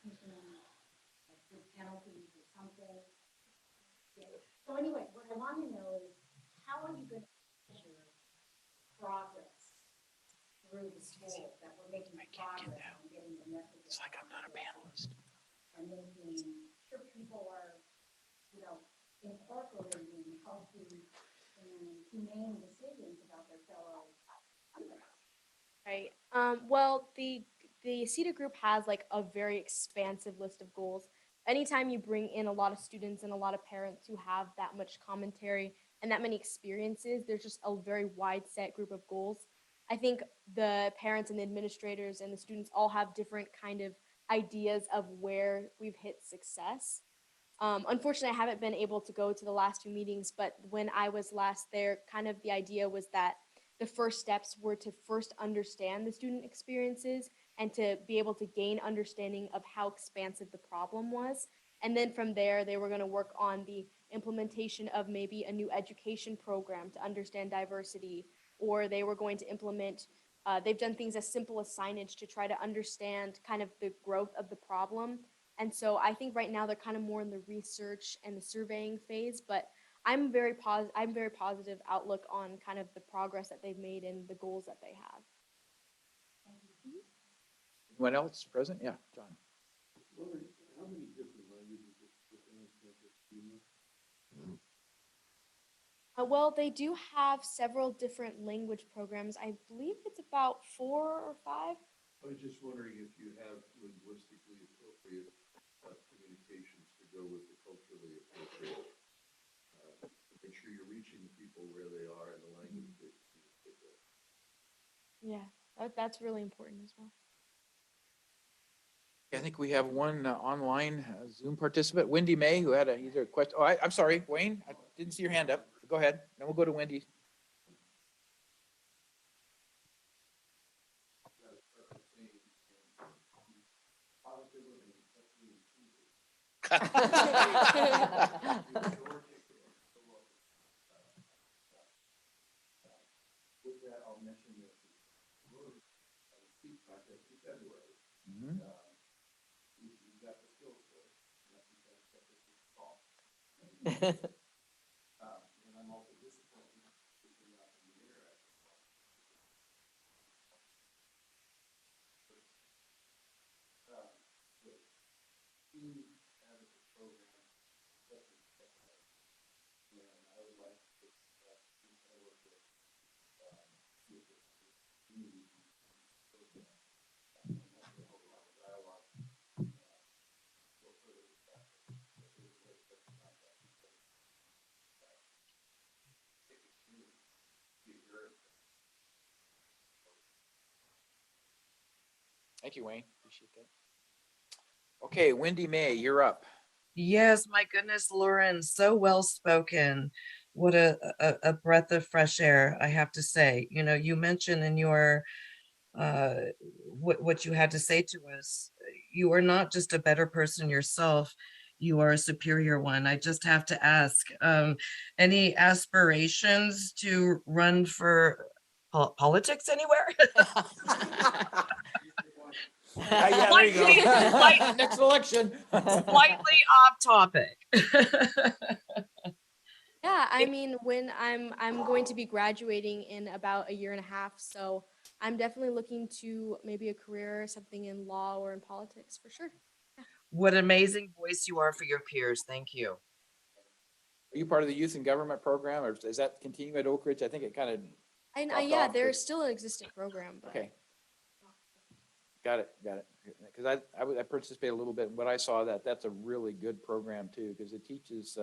commission did penalties or something? Yeah. So anyway, what I want to know is how are you going to measure progress through the school that we're making progress and getting the message? It's like I'm not a panelist. And making sure people are, you know, incorporating healthy and humane decisions about their fellow students. Right. Well, the CETA group has like a very expansive list of goals. Anytime you bring in a lot of students and a lot of parents who have that much commentary and that many experiences, there's just a very wide set group of goals. I think the parents and the administrators and the students all have different kind of ideas of where we've hit success. Unfortunately, I haven't been able to go to the last two meetings, but when I was last there, kind of the idea was that the first steps were to first understand the student experiences and to be able to gain understanding of how expansive the problem was. And then from there, they were going to work on the implementation of maybe a new education program to understand diversity, or they were going to implement, they've done things as simple as signage to try to understand kind of the growth of the problem. And so I think right now they're kind of more in the research and the surveying phase, but I'm very positive outlook on kind of the progress that they've made and the goals that they have. Anyone else present? Yeah, John. Lauryn, how many different languages is within our campus, do you know? Well, they do have several different language programs. I believe it's about 4 or 5. I was just wondering if you have linguistically appropriate communications to go with the culturally appropriate. Make sure you're reaching the people where they are in the language they communicate with. Yeah, that's really important as well. I think we have one online Zoom participant, Wendy May, who had either a question. Oh, I'm sorry, Wayne, I didn't see your hand up. Go ahead. Then we'll go to Wendy. With that, I'll mention that we're speak contest in February. Mhm. We've got the skills for it. That's because this is fall. And I'm also disappointed if we're not in the interactive. With team advocate program, such as and I would like to work with the community program. And also hope to have a dialogue for further discussion. If there's a way to contact people. Thank you, Wayne. Appreciate that. Okay, Wendy May, you're up. Yes, my goodness, Lauren, so well spoken. What a breath of fresh air, I have to say. You know, you mentioned in your what you had to say to us, you are not just a better person yourself, you are a superior one. I just have to ask, any aspirations to run for politics anywhere? Yeah, there you go. Slightly- Next election. Slightly off topic. Yeah, I mean, when I'm going to be graduating in about a year and a half, so I'm definitely looking to maybe a career, something in law or in politics for sure. What an amazing voice you are for your peers. Thank you. Are you part of the youth and government program, or is that continuing at Oak Ridge? I think it kind of, And dropped yeah, off, there's but- still an existing program, but okay. Got it. Because I participated a little bit, but I saw that's a really good program too, because it teaches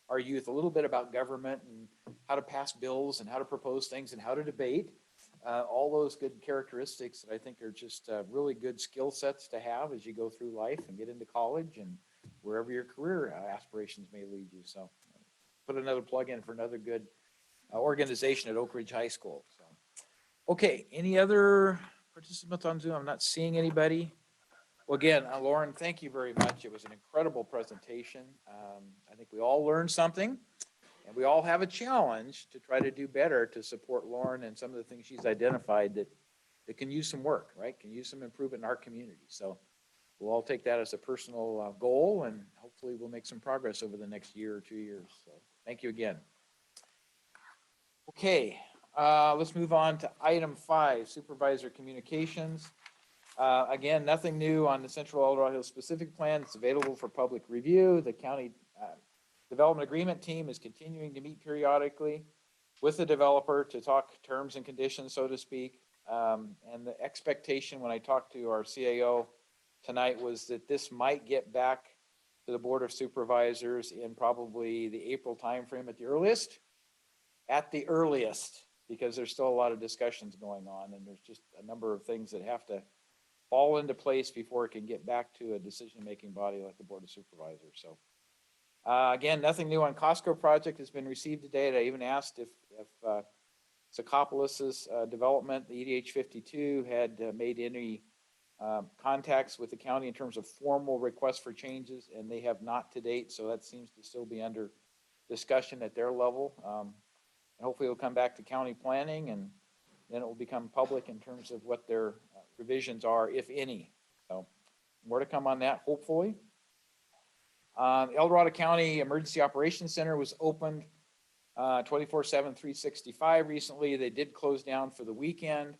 our youth a little bit about government and how to pass bills and how to propose things and how to debate. All those good characteristics that I think are just really good skill sets to have as you go through life and get into college and wherever your career aspirations may lead you. So put another plug in for another good organization at Oak Ridge High School. So, okay, any other participants on Zoom? I'm not seeing anybody. Well, again, Lauryn, thank you very much. It was an incredible presentation. I think we all learned something, and we all have a challenge to try to do better to support Lauryn and some of the things she's identified that can use some work, right? Can use some improvement in our community. So we'll all take that as a personal goal, and hopefully we'll make some progress over the next year or 2 years. So thank you again. Okay, let's move on to item 5, supervisor communications. Again, nothing new on the Central El Dorado Hills specific plan. It's available for public review. The county development agreement team is continuing to meet periodically with the developer to talk terms and conditions, so to speak. And the expectation when I talked to our CAO tonight was that this might get back to the Board of Supervisors in probably the April timeframe at the earliest. At the earliest, because there's still a lot of discussions going on, and there's just a number of things that have to fall into place before it can get back to a decision-making body like the Board of Supervisors. So again, nothing new on Costco project has been received today. I even asked if Socopolis's development, the EDH 52 had made any contacts with the county in terms of formal requests for changes, and they have not to date, so that seems to still be under discussion at their level. And hopefully it'll come back to county planning, and then it will become public in terms of what their revisions are, if any. So more to come on that, hopefully. The El Dorado County Emergency Operations Center was opened 24/7, 365 recently. They did close down for the weekend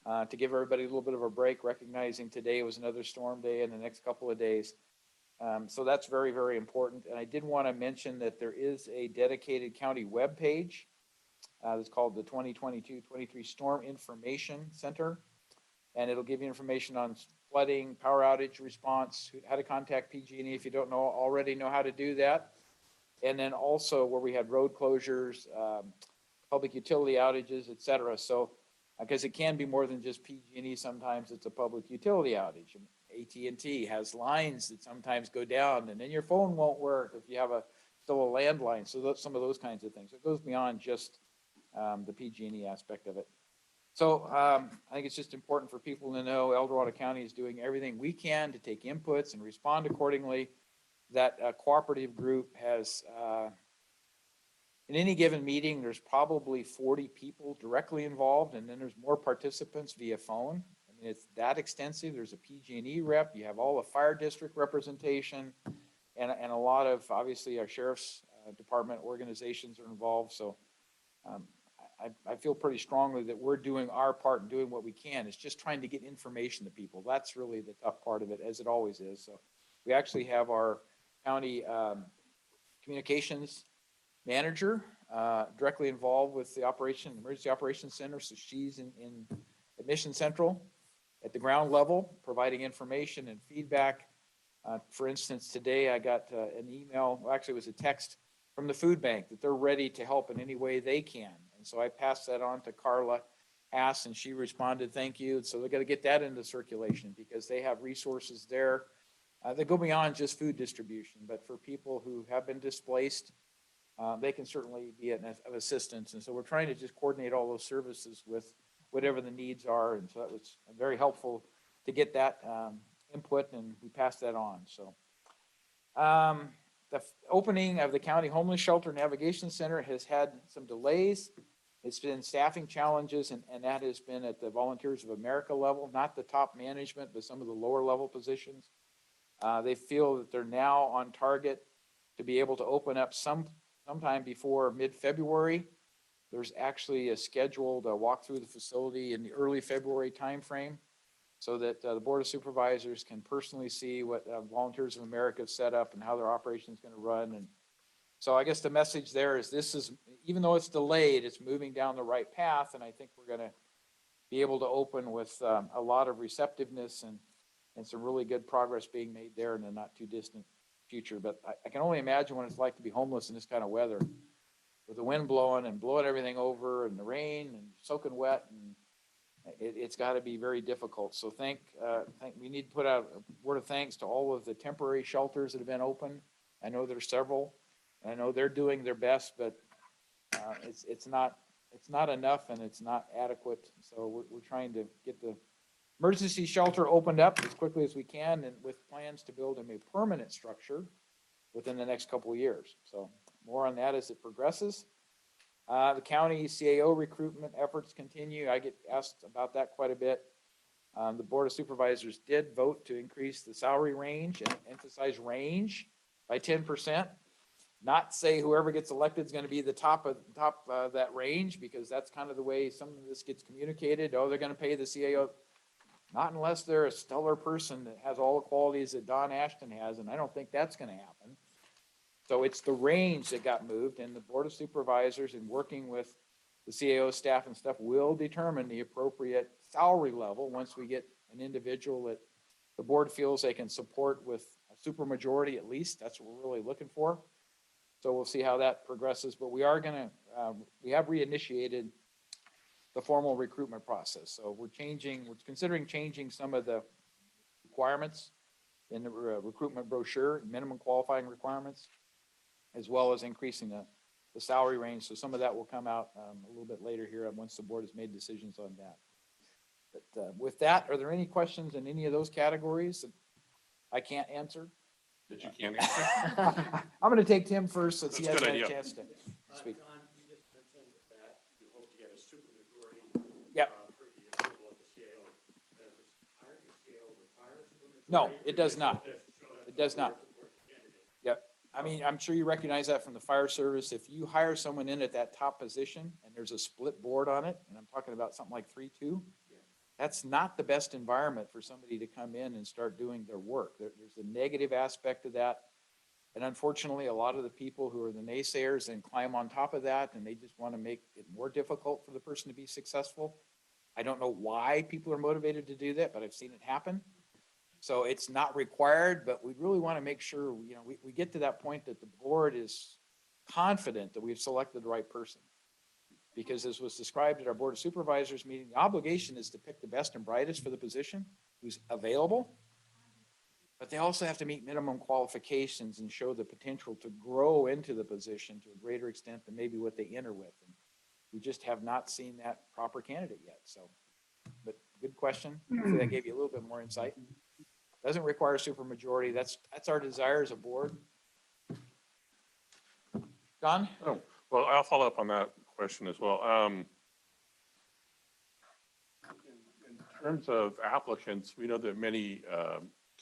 to give everybody a little bit of a break, recognizing today was another storm day in the next couple of days. So that's very, very important. And I did want to mention that there is a dedicated county webpage that's called the 2022-23 Storm Information Center. And it'll give you information on flooding, power outage response, how to contact PG&E if you don't already know how to do that. And then also where we had road closures, public utility outages, et cetera. So, because it can be more than just PG&E, sometimes it's a public utility outage. AT&T has lines that sometimes go down, and then your phone won't work if you have still a landline. So some of those kinds of things. It goes beyond just the PG&E aspect of it. So I think it's just important for people to know El Dorado County is doing everything we can to take inputs and respond accordingly. That cooperative group has, in any given meeting, there's probably 40 people directly involved, and then there's more participants via phone. I mean, it's that extensive. There's a PG&E rep. You have all the fire district representation, and a lot of, obviously, our sheriff's department organizations are involved. So I feel pretty strongly that we're doing our part and doing what we can. It's just trying to get information to people. That's really the tough part of it, as it always is. So we actually have our county communications manager directly involved with the emergency operations center. So she's in Admission Central at the ground level, providing information and feedback. For instance, today I got an email, well, actually it was a text from the food bank that they're ready to help in any way they can. And so I passed that on to Carla Ass, and she responded, thank you. So they're going to get that into circulation because they have resources there that go beyond just food distribution. But for people who have been displaced, they can certainly be of assistance. And so we're trying to just coordinate all those services with whatever the needs are. And so that was very helpful to get that input, and we passed that on. So the opening of the County Homeless Shelter Navigation Center has had some delays. It's been staffing challenges, and that has been at the Volunteers of America level, not the top management, but some of the lower level positions. They feel that they're now on target to be able to open up sometime before mid-February. There's actually a scheduled walk through the facility in the early February timeframe, so that the Board of Supervisors can personally see what Volunteers of America have set up and how their operation is going to run. And so I guess the message there is this is, even though it's delayed, it's moving down the right path. And I think we're going to be able to open with a lot of receptiveness and some really good progress being made there in the not too distant future. But I can only imagine what it's like to be homeless in this kind of weather, with the wind blowing and blowing everything over, and the rain and soaking wet, and it's got to be very difficult. So we need to put out a word of thanks to all of the temporary shelters that have been open. I know there's several, and I know they're doing their best, but it's not enough, and it's not adequate. So we're trying to get the emergency shelter opened up as quickly as we can, and with plans to build a permanent structure within the next couple of years. So more on that as it progresses. The county CAO recruitment efforts continue. I get asked about that quite a bit. The Board of Supervisors did vote to increase the salary range and emphasize range by 10%. Not say whoever gets elected is going to be the top of that range, because that's kind of the way some of this gets communicated. Oh, they're going to pay the CAO. Not unless they're a stellar person that has all the qualities that Don Ashton has, and I don't think that's going to happen. So it's the range that got moved, and the Board of Supervisors, in working with the CAO staff and stuff, will determine the appropriate salary level once we get an individual that the board feels they can support with a supermajority at least. That's what we're really looking for. So we'll see how that progresses, but we are we have reinitiated the formal recruitment process. So we're considering changing some of the requirements in the recruitment brochure, minimum qualifying requirements, as well as increasing the the salary range. So some of that will come out a little bit later here once the board has made decisions on that. But with that, are there any questions in any of those categories that I can't answer? That you can't answer? I'm going to take Tim first since he That's a hasn't good had a idea. chance to speak. John, you just mentioned that you hope to get a supermajority. Yep. For the approval of the CAO. Does the CAO require a supermajority? No, it does not. Just show that It does not. support the candidate. Yep. I mean, I'm sure you recognize that from the fire service. If you hire someone in at that top position and there's a split board on it, and I'm talking about something like 3-2, that's not the best environment for somebody to come in and start doing their work. There's a negative aspect of that. And unfortunately, a lot of the people who are the naysayers then climb on top of that, and they just want to make it more difficult for the person to be successful. I don't know why people are motivated to do that, but I've seen it happen. So it's not required, but we really want to make sure, we get to that point that the board is confident that we've selected the right person. Because as was described at our Board of Supervisors meeting, the obligation is to pick the best and brightest for the position who's available. But they also have to meet minimum qualifications and show the potential to grow into the position to a greater extent than maybe what they enter with. And we just have not seen that proper candidate yet. So, but good question. Hopefully that gave you a little bit more insight. Doesn't require a supermajority. That's our desire as a board. Don? Oh, well, I'll follow up on that question as well. In terms of applicants, we know that many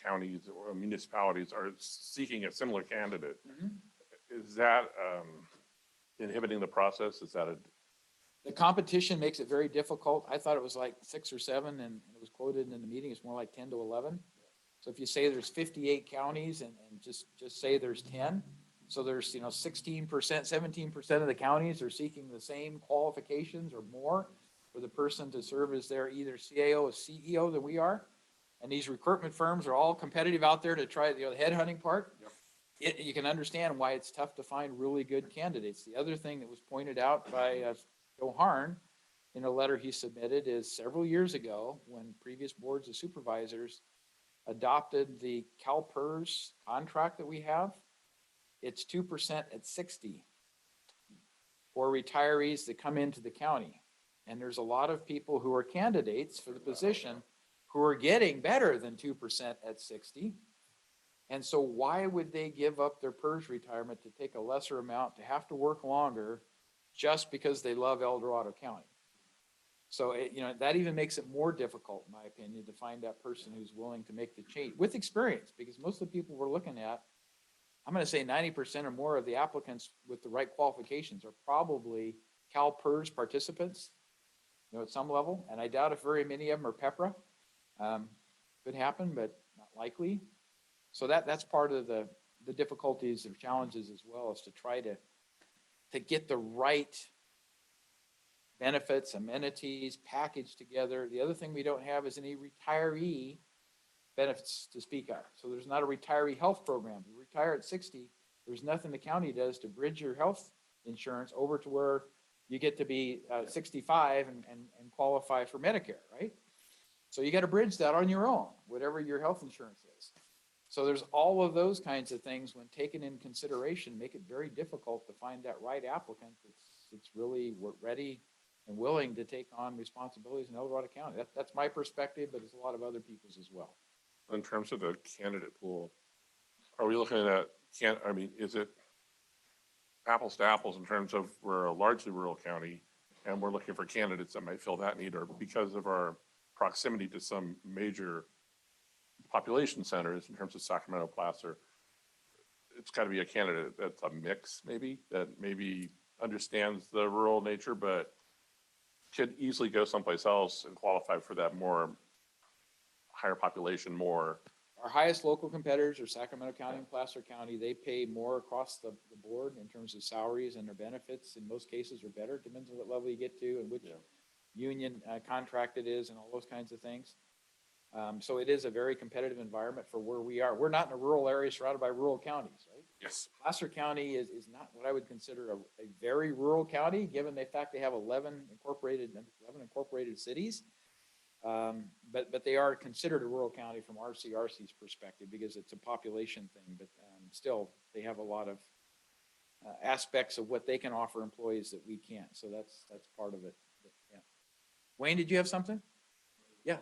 counties or municipalities are seeking a similar candidate. Is that inhibiting the process? Is that The competition makes it very difficult. I thought it was like 6 or 7, and it was quoted in the meeting, it's more like 10 to 11. So if you say there's 58 counties and just say there's 10, so there's, 16%, 17% of the counties are seeking the same qualifications or more for the person to serve as their either CAO or CEO than we are. And these recruitment firms are all competitive out there to try the headhunting part. You can understand why it's tough to find really good candidates. The other thing that was pointed out by Joe Harn in a letter he submitted is several years ago when previous boards of supervisors adopted the CalPERS contract that we have, it's 2% at 60 for retirees that come into the county. And there's a lot of people who are candidates for the position who are getting better than 2% at 60. And so why would they give up their PERS retirement to take a lesser amount, to have to work longer just because they love El Dorado County? So, that even makes it more difficult, in my opinion, to find that person who's willing to make the change with experience, because most of the people we're looking at, I'm going to say 90% or more of the applicants with the right qualifications are probably CalPERS participants, at some level. And I doubt if very many of them are PEPRA. Could happen, but not likely. So that's part of the difficulties and challenges as well, is to try to get the right benefits, amenities, packaged together. The other thing we don't have is any retiree benefits to speak of. So there's not a retiree health program. You retire at 60, there's nothing the county does to bridge your health insurance over to where you get to be 65 and qualify for Medicare, right? So you got to bridge that on your own, whatever your health insurance is. So there's all of those kinds of things when taken in consideration, make it very difficult to find that right applicant that's really ready and willing to take on responsibilities in El Dorado County. That's my perspective, but it's a lot of other people's as well. in terms of the candidate pool? Are we looking at, is it apples to apples in terms of we're a largely rural county and we're looking for candidates that might fill that need, or because of our proximity to some major population centers in terms of Sacramento, Placer, it's got to be a candidate that's a mix, maybe, that maybe understands the rural nature, but could easily go someplace else and qualify for that more higher population, more. Our highest local competitors are Sacramento County and Placer County. They pay more across the board in terms of salaries, and their benefits in most cases are better. It depends on what level you get to and which union contract it is and all those kinds of things. So it is a very competitive environment for where we are. We're not in a rural area surrounded by rural counties, right? Yes. Placer County is not what I would consider a very rural county, given the fact they have 11 incorporated cities. But they are considered a rural county from RCRC's perspective because it's a population thing. But still, they have a lot of aspects of what they can offer employees that we can't. So that's part of it. But, yeah. Wayne, did you have something? Yeah.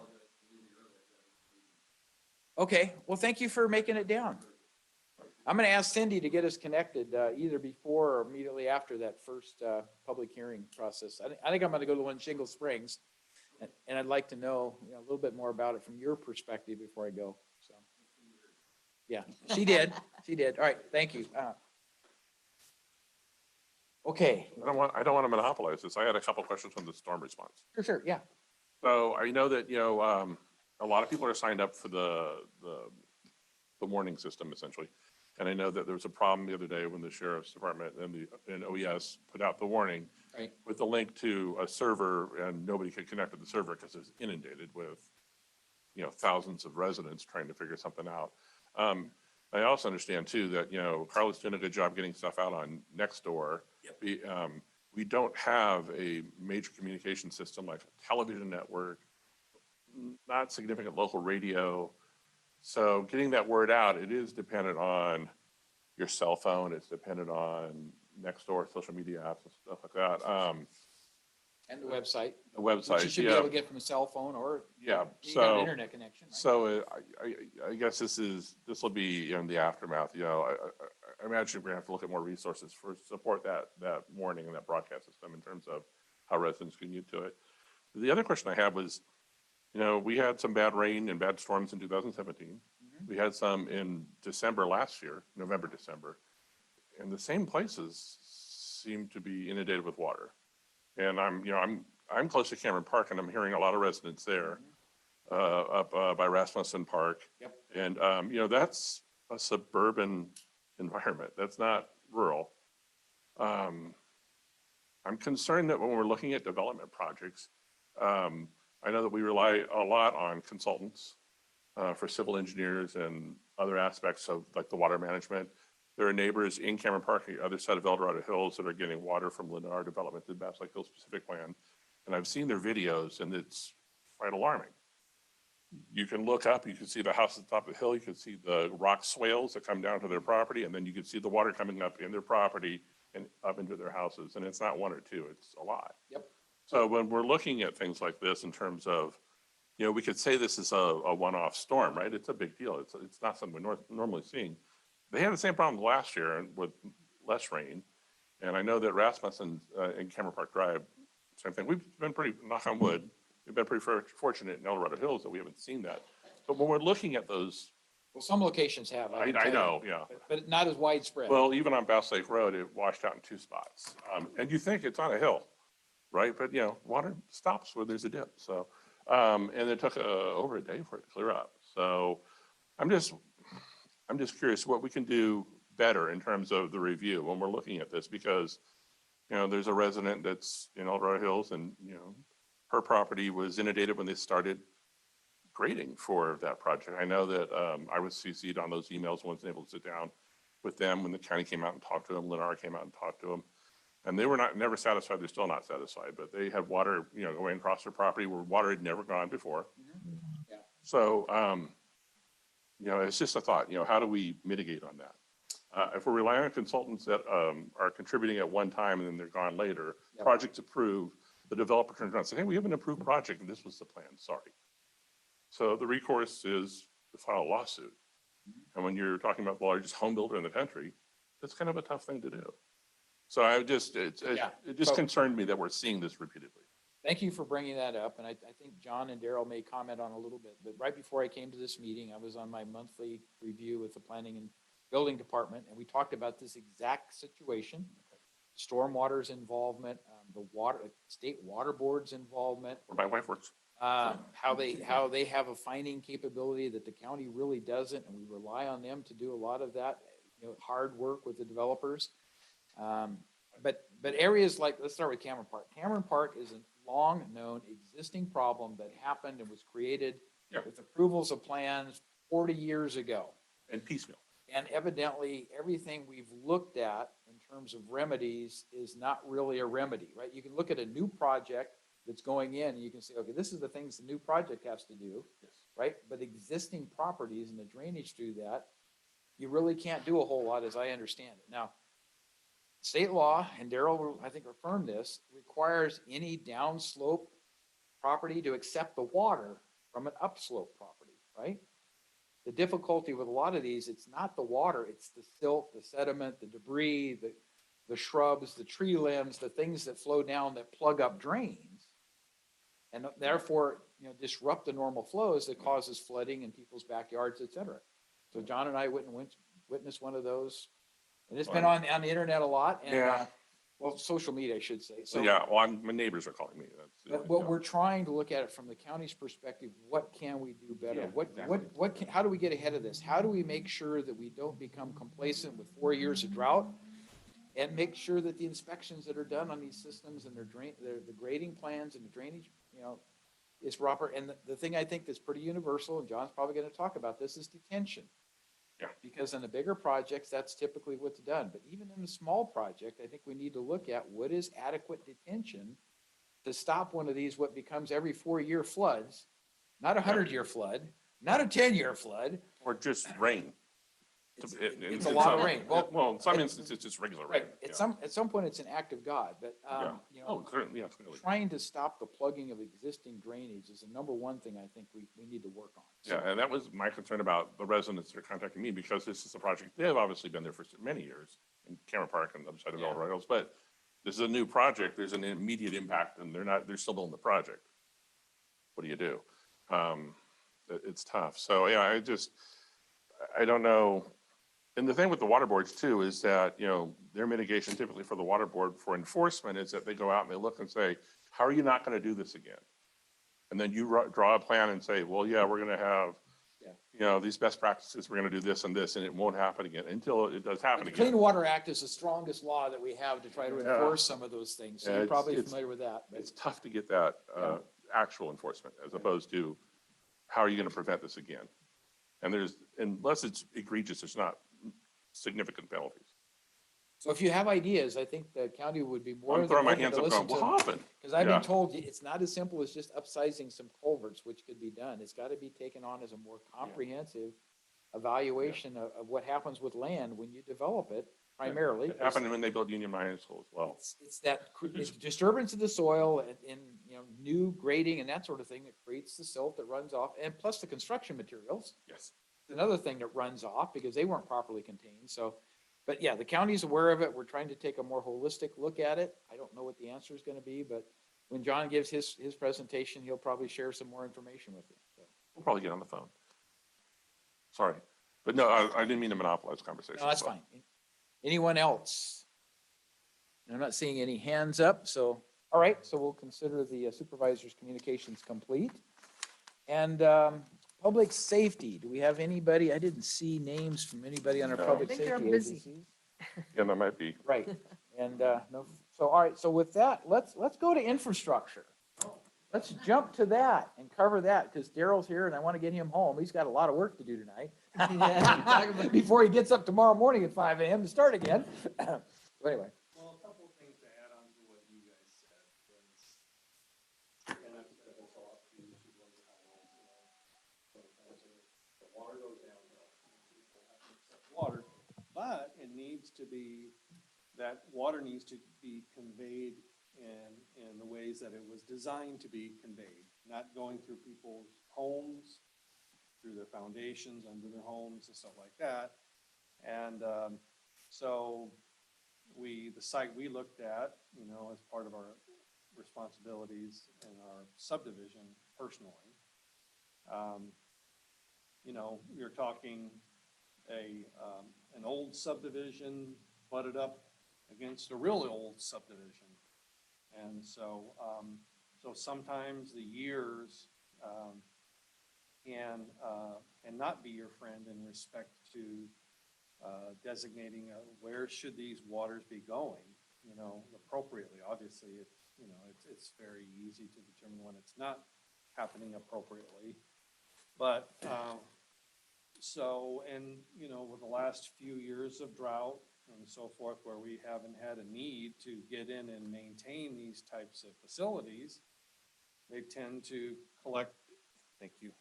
Okay, well, thank you for making it down. I'm going to ask Cindy to get us connected either before or immediately after that first public hearing process. I think I'm going to go to the one in Shingle Springs, and I'd like to know, a little bit more about it from your perspective before I go. So, yeah, she did. She did. All right, thank you. Okay. I don't want to monopolize this. I had a couple questions on the storm response. Sure, yeah. So I know that, a lot of people are signed up for the warning system essentially. And I know that there was a problem the other day when the sheriff's department and OES put out the warning Right. with the link to a server, and nobody could connect to the server because it's inundated with, thousands of residents trying to figure something out. I also understand too that, Carla's doing a good job getting stuff out on Nextdoor. Yep. We don't have a major communication system like a television network, not significant local radio. So getting that word out, it is dependent on your cell phone. It's dependent on Nextdoor, social media apps and stuff like that. And the website. The website, Which you should be able to get from a cell phone or yeah. you got an internet connection. Right? So I guess this will be in the aftermath. I imagine we're gonna have to look at more resources for support that warning and that broadcast system in terms of how residents can get to it. The other question I had was, we had some bad rain and bad storms in 2017. Mm-hmm. We had some in December last year, November, December, and the same places seem to be inundated with water. And I'm close to Cameron Park, and I'm hearing a lot of residents there, up by Rasmussen Park. Yep. And that's a suburban environment. That's not rural. I'm concerned that when we're looking at development projects, I know that we rely a lot on consultants for civil engineers and other aspects of like the water management. There are neighbors in Cameron Park, the other side of El Dorado Hills, that are getting water from Lennar Development, the Bass Lake Hills Pacific Plan. And I've seen their videos, and it's quite alarming. You can look up, you can see the house at the top of the hill, you can see the rock swales that come down to their property, and then you can see the water coming up in their property and up into their houses. And it's not one or two, it's a lot. Yep. So when we're looking at things like this in terms of, we could say this is a one-off storm, right? It's a big deal. It's not something we're normally seeing. They had the same problem last year with less rain. And I know that Rasmussen and Cameron Park Drive, same thing. We've been pretty, knock on wood, we've been pretty fortunate in El Dorado Hills that we haven't seen that. But when we're looking at those. Well, some locations have. I know, yeah. But not as widespread. Well, even on Bass Lake Road, it washed out in 2 spots. And you think it's on a hill, right? But, water stops where there's a dip. So, and it took over a day for it to clear up. So I'm just curious what we can do better in terms of the review when we're looking at this, because, there's a resident that's in El Dorado Hills, and, her property was inundated when they started grading for that project. I know that I was CC'd on those emails, wasn't able to sit down with them when the county came out and talked to them, Lennar came out and talked to them. And they were never satisfied. They're still not satisfied, but they had water, going across their property where water had never gone before. Mm-hmm. Yeah. So, it's just a thought, how do we mitigate on that? If we're relying on consultants that are contributing at one time and then they're gone later, Yep. project's approved, the developer turns around and says, hey, we have an approved project and this was the plan, sorry. So the recourse is to file a lawsuit. And when you're talking about the largest home builder in the country, that's kind of a tough thing to do. So it just So- concerned me that we're seeing this repeatedly. Thank you for bringing that up, and I think John and Daryl may comment on a little bit, but right before I came to this meeting, I was on my monthly review with the Planning and Building Department, and we talked about this exact situation. Stormwater's involvement, the state water board's involvement, Where my wife works. how they have a finding capability that the county really doesn't, and we rely on them to do a lot of that, hard work with the developers. But areas like, let's start with Cameron Park. Cameron Park is a long-known existing problem that happened and was created with approvals of plans 40 years ago. And piecemeal. And evidently, everything we've looked at in terms of remedies is not really a remedy, right? You can look at a new project that's going in and you can say, okay, this is the things the new project has to do, right? But existing properties and the drainage through that, you really can't do a whole lot as I understand it. Now, state law, and Daryl will, I think, affirmed this, requires any downslope property to accept the water from an upslope property, right? The difficulty with a lot of these, it's not the water, it's the silt, the sediment, the debris, the shrubs, the tree limbs, the things that flow down that plug up drains. And therefore, disrupt the normal flows that causes flooding in people's backyards, et cetera. So John and I witnessed one of those. And it's been on the internet a lot and, Yeah. well, social media, I should say. So, So, yeah, well, my neighbors are calling me. but what we're trying to look at it from the county's perspective, what can we do better? Yeah, exactly. How do we get ahead of this? How do we make sure that we don't become complacent with 4 years of drought? And make sure that the inspections that are done on these systems and the grading plans and the drainage, is proper. And the thing I think that's pretty universal, and John's probably gonna talk about this, is detention. Yeah. Because in the bigger projects, that's typically what's done. But even in a small project, I think we need to look at what is adequate detention to stop one of these, what becomes every 4-year floods, not a 100-year flood, not a 10-year flood. Or just rain. It's a lot of rain. Well, in some instances, it's just regular rain. Right. At some point, it's an act of God, but, Oh, certainly, yeah, clearly. trying to stop the plugging of existing drainage is the number one thing I think we need to work on. So, Yeah, and that was my concern about the residents that are contacting me, because this is a project, they have obviously been there for many years in Cameron Park and the other side of Yeah. El Dorado, but this is a new project, there's an immediate impact, and they're still building the project. What do you do? It's tough. So, yeah, I don't know. And the thing with the water boards too is that, their mitigation typically for the water board for enforcement is that they go out and they look and say, how are you not going to do this again? And then you draw a plan and say, well, yeah, we're going to have, these best practices, we're going to do this, and it won't happen again until it does happen The again. Clean Water Act is the strongest law that we have to try to Yeah. enforce some of those things. So Yeah, you're it's- probably it's- familiar with that. but- It's tough to get that actual enforcement as opposed to how are you going to prevent this again? And unless it's egregious, there's not significant penalties. So if you have ideas, I think the county would be more I'm than throwing my open hands to up listen going, to. what happened? Because I've Yeah. been told it's not as simple as just upsizing some culverts, which could be done. It's got to be taken on as a more comprehensive evaluation of what happens with land when you develop it primarily. It happened when they built Union High School as well. It's it's disturbance of the soil and new grading and that sort of thing that creates the silt that runs off, and plus the construction materials. Yes. Another thing that runs off because they weren't properly contained. So, but yeah, the county's aware of it. We're trying to take a more holistic look at it. I don't know what the answer is going to be, but when John gives his presentation, he'll probably share some more information with you. So, We'll probably get on the phone. Sorry. But no, I didn't mean to monopolize the conversation. no, that's fine. Anyone else? I'm not seeing any hands up, so, all right, so we'll consider the supervisor's communications complete. And public safety, do we have anybody? I didn't see names from anybody on our No. public I think they're safety busy. agencies. Yeah, that might be. Right, and, no, so, all right, so with that, let's go to infrastructure. Let's jump to that and cover that, because Daryl's here and I want to get him home. He's got a lot of work to do tonight. Before he gets up tomorrow morning at 5 a.m. to start again. So anyway, Well, a couple of things to add on to what you guys said was, and I've said this a lot to you, Supervisor Highlands, sometimes the water goes downhill. People have to accept water, but it needs to be, that water needs to be conveyed in the ways that it was designed to be conveyed, not going through people's homes, through their foundations, under their homes and stuff like that. And so the site we looked at, as part of our responsibilities in our subdivision personally, you're talking an old subdivision butted up against a really old subdivision. And so sometimes the years can not be your friend in respect to designating where should these waters be going, appropriately. Obviously, it's very easy to determine when it's not happening appropriately. But with the last few years of drought and so forth, where we haven't had a need to get in and maintain these types of facilities, they tend to collect,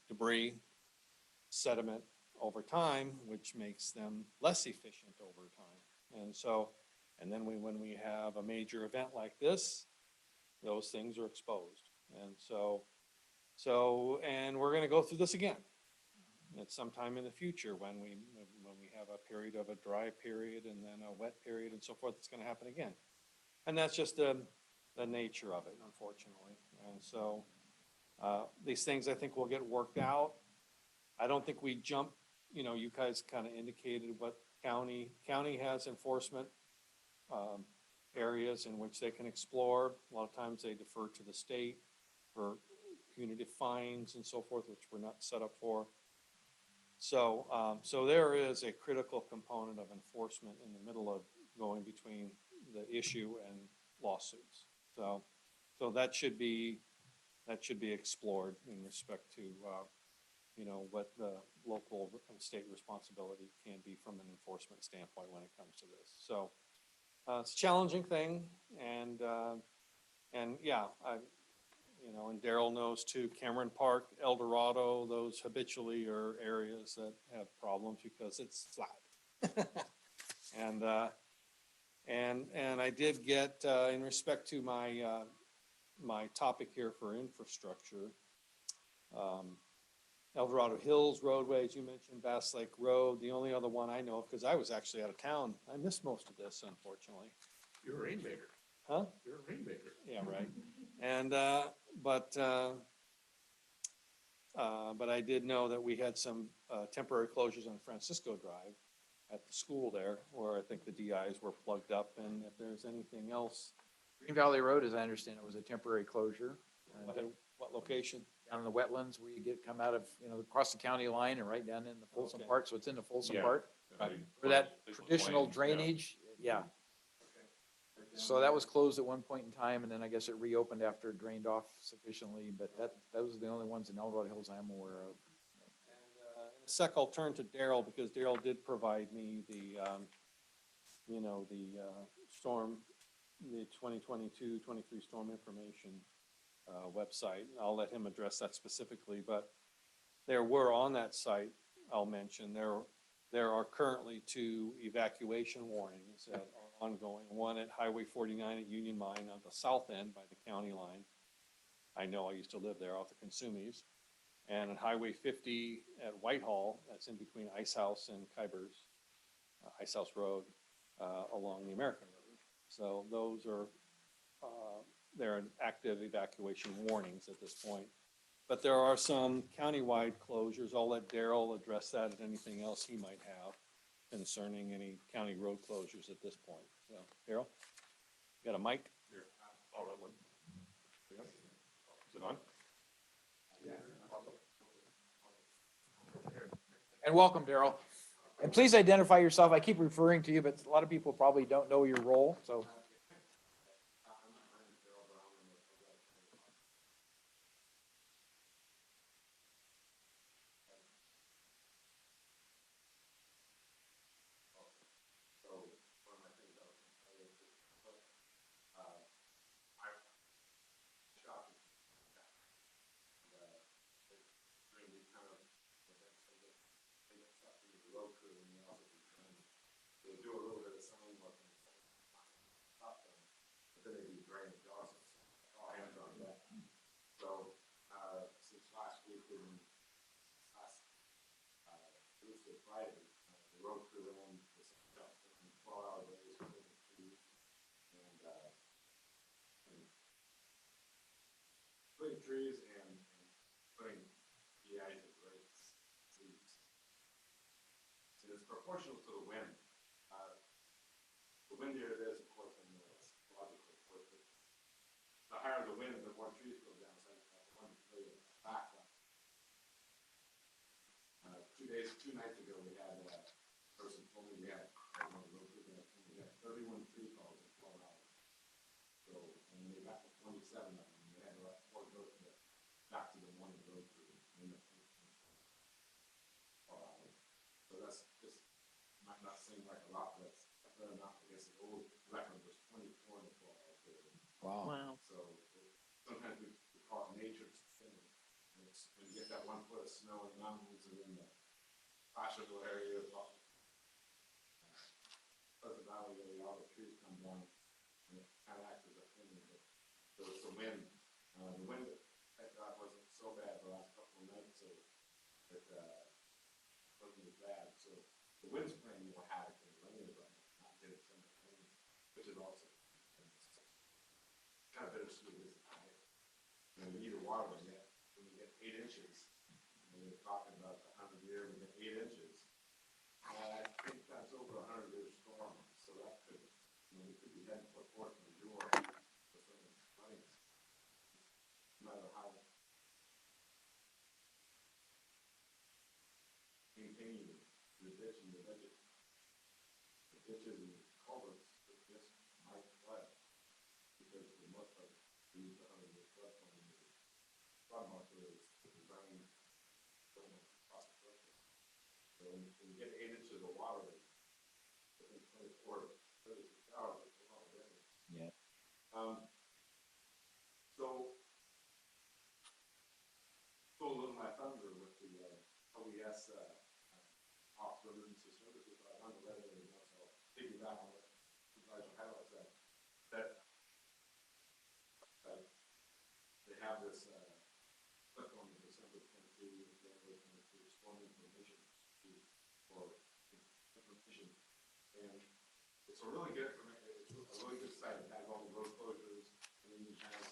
debris, sediment over time, which makes them less efficient over time. And so And then when we have a major event like this, those things are exposed. And and we're gonna go through this again. At some time in the future, when we have a period of a dry period and then a wet period and so forth, it's gonna happen again. And that's just the nature of it, unfortunately. And so, these things I think will get worked out. I don't think we jump, you guys kind of indicated what county has enforcement areas in which they can explore. A lot of times they defer to the state for punitive fines and so forth, which we're not set up for. So there is a critical component of enforcement in the middle of going between the issue and lawsuits. So that should be explored in respect to, what the local and state responsibility can be from an enforcement standpoint when it comes to this. So it's a challenging thing, and yeah, and Daryl knows too, Cameron Park, El Dorado, those habitually are areas that have problems because it's flat. And I did get, in respect to my topic here for infrastructure, El Dorado Hills roadway, as you mentioned, Bass Lake Road, the only other one I know of, because I was actually out of town. I missed most of this, unfortunately. You're a rainmaker. Huh? You're a rainmaker. Yeah, right. And, but I did know that we had some temporary closures on Francisco Drive at the school there, where I think the DIs were plugged up, and if there's anything else. Green Valley Road, as I understand it, was a temporary closure. And What location? down in the wetlands where you come out of, across the county line and right down in the Folsom Okay. part. So it's in the Folsom Yeah. part. For that traditional drainage, yeah. So that was closed at one point in time, and then I guess it reopened after it drained off sufficiently, but those are the only ones in El Dorado Hills I'm aware of. And in a sec, I'll turn to Daryl, because Daryl did provide me the storm, the 2022-23 storm information website. I'll let him address that specifically, but there were on that site, I'll mention, there are currently 2 evacuation warnings that are ongoing. One at Highway 49 at Union Mine on the south end by the county line. I know, I used to live there off the Consumies. And at Highway 50 at Whitehall, that's in between Ice House and Kybers, Ice House Road, along the American Road. So those are, they're in active evacuation warnings at this point. But there are some countywide closures. I'll let Daryl address that and anything else he might have concerning any county road closures at this point. So, Daryl, you got a mic? Here, I'll run one. Is it on? And welcome, Daryl. And please identify yourself. I keep referring to you, but a lot of people probably don't know your role, so. They do a little bit of sign work and stop them, but then they do drainage also, all hands on deck. So, since last week, Tuesday, Friday, the road crew ran this 12-hour days, putting trees and putting EIs and brakes, seats. And it's proportional to the wind. The windier it is, of course, the more it's logical, of course, but the higher the wind, the more trees go down, so I wanted to tell you back. 2 nights ago, we had a person told me we had 31 tree calls in 12 hours. So, and they got to 27 of them, and they had to report those back to the morning road crew. So that's just, might not seem like a lot, but that's better not, because the old record was 24 in the 12-hour period. Wow. Wow. So sometimes we call it nature's thing. And it's when you get that 1 foot of snow in the mountains and in the Placerville area, Pleasant Valley, where all the trees come there was some wind. The wind, thank God, wasn't so bad the last couple of nights, so it, wasn't as bad. So the wind's playing more havoc than the rain is right now, not getting so much rain, which is also kind of bittersweet, isn't it? You know, you need a water when you get 8 inches, and you're talking about the 100-year, we get 8 inches. I think that's over a 100-year storm, so that could, you know, we could be heading for force majeure for some of these claims. No matter how maintaining the ditch and the budget, the ditches and the culverts, it just might flood because for the most part, we use the 100-year flood plain. Flood marker is designed for cost effective. So when you get 8 inches of water within 24 to 36 hours, it's a lot of rain. Yeah. So stole a little my thunder with the OES off emergency services, but I wanted to let everybody know, so piggyback on what Supervisor Highlight said, that they have this click on the December 22, January 22 storm information for information, and it's a really good site. It has all the road closures, and then it has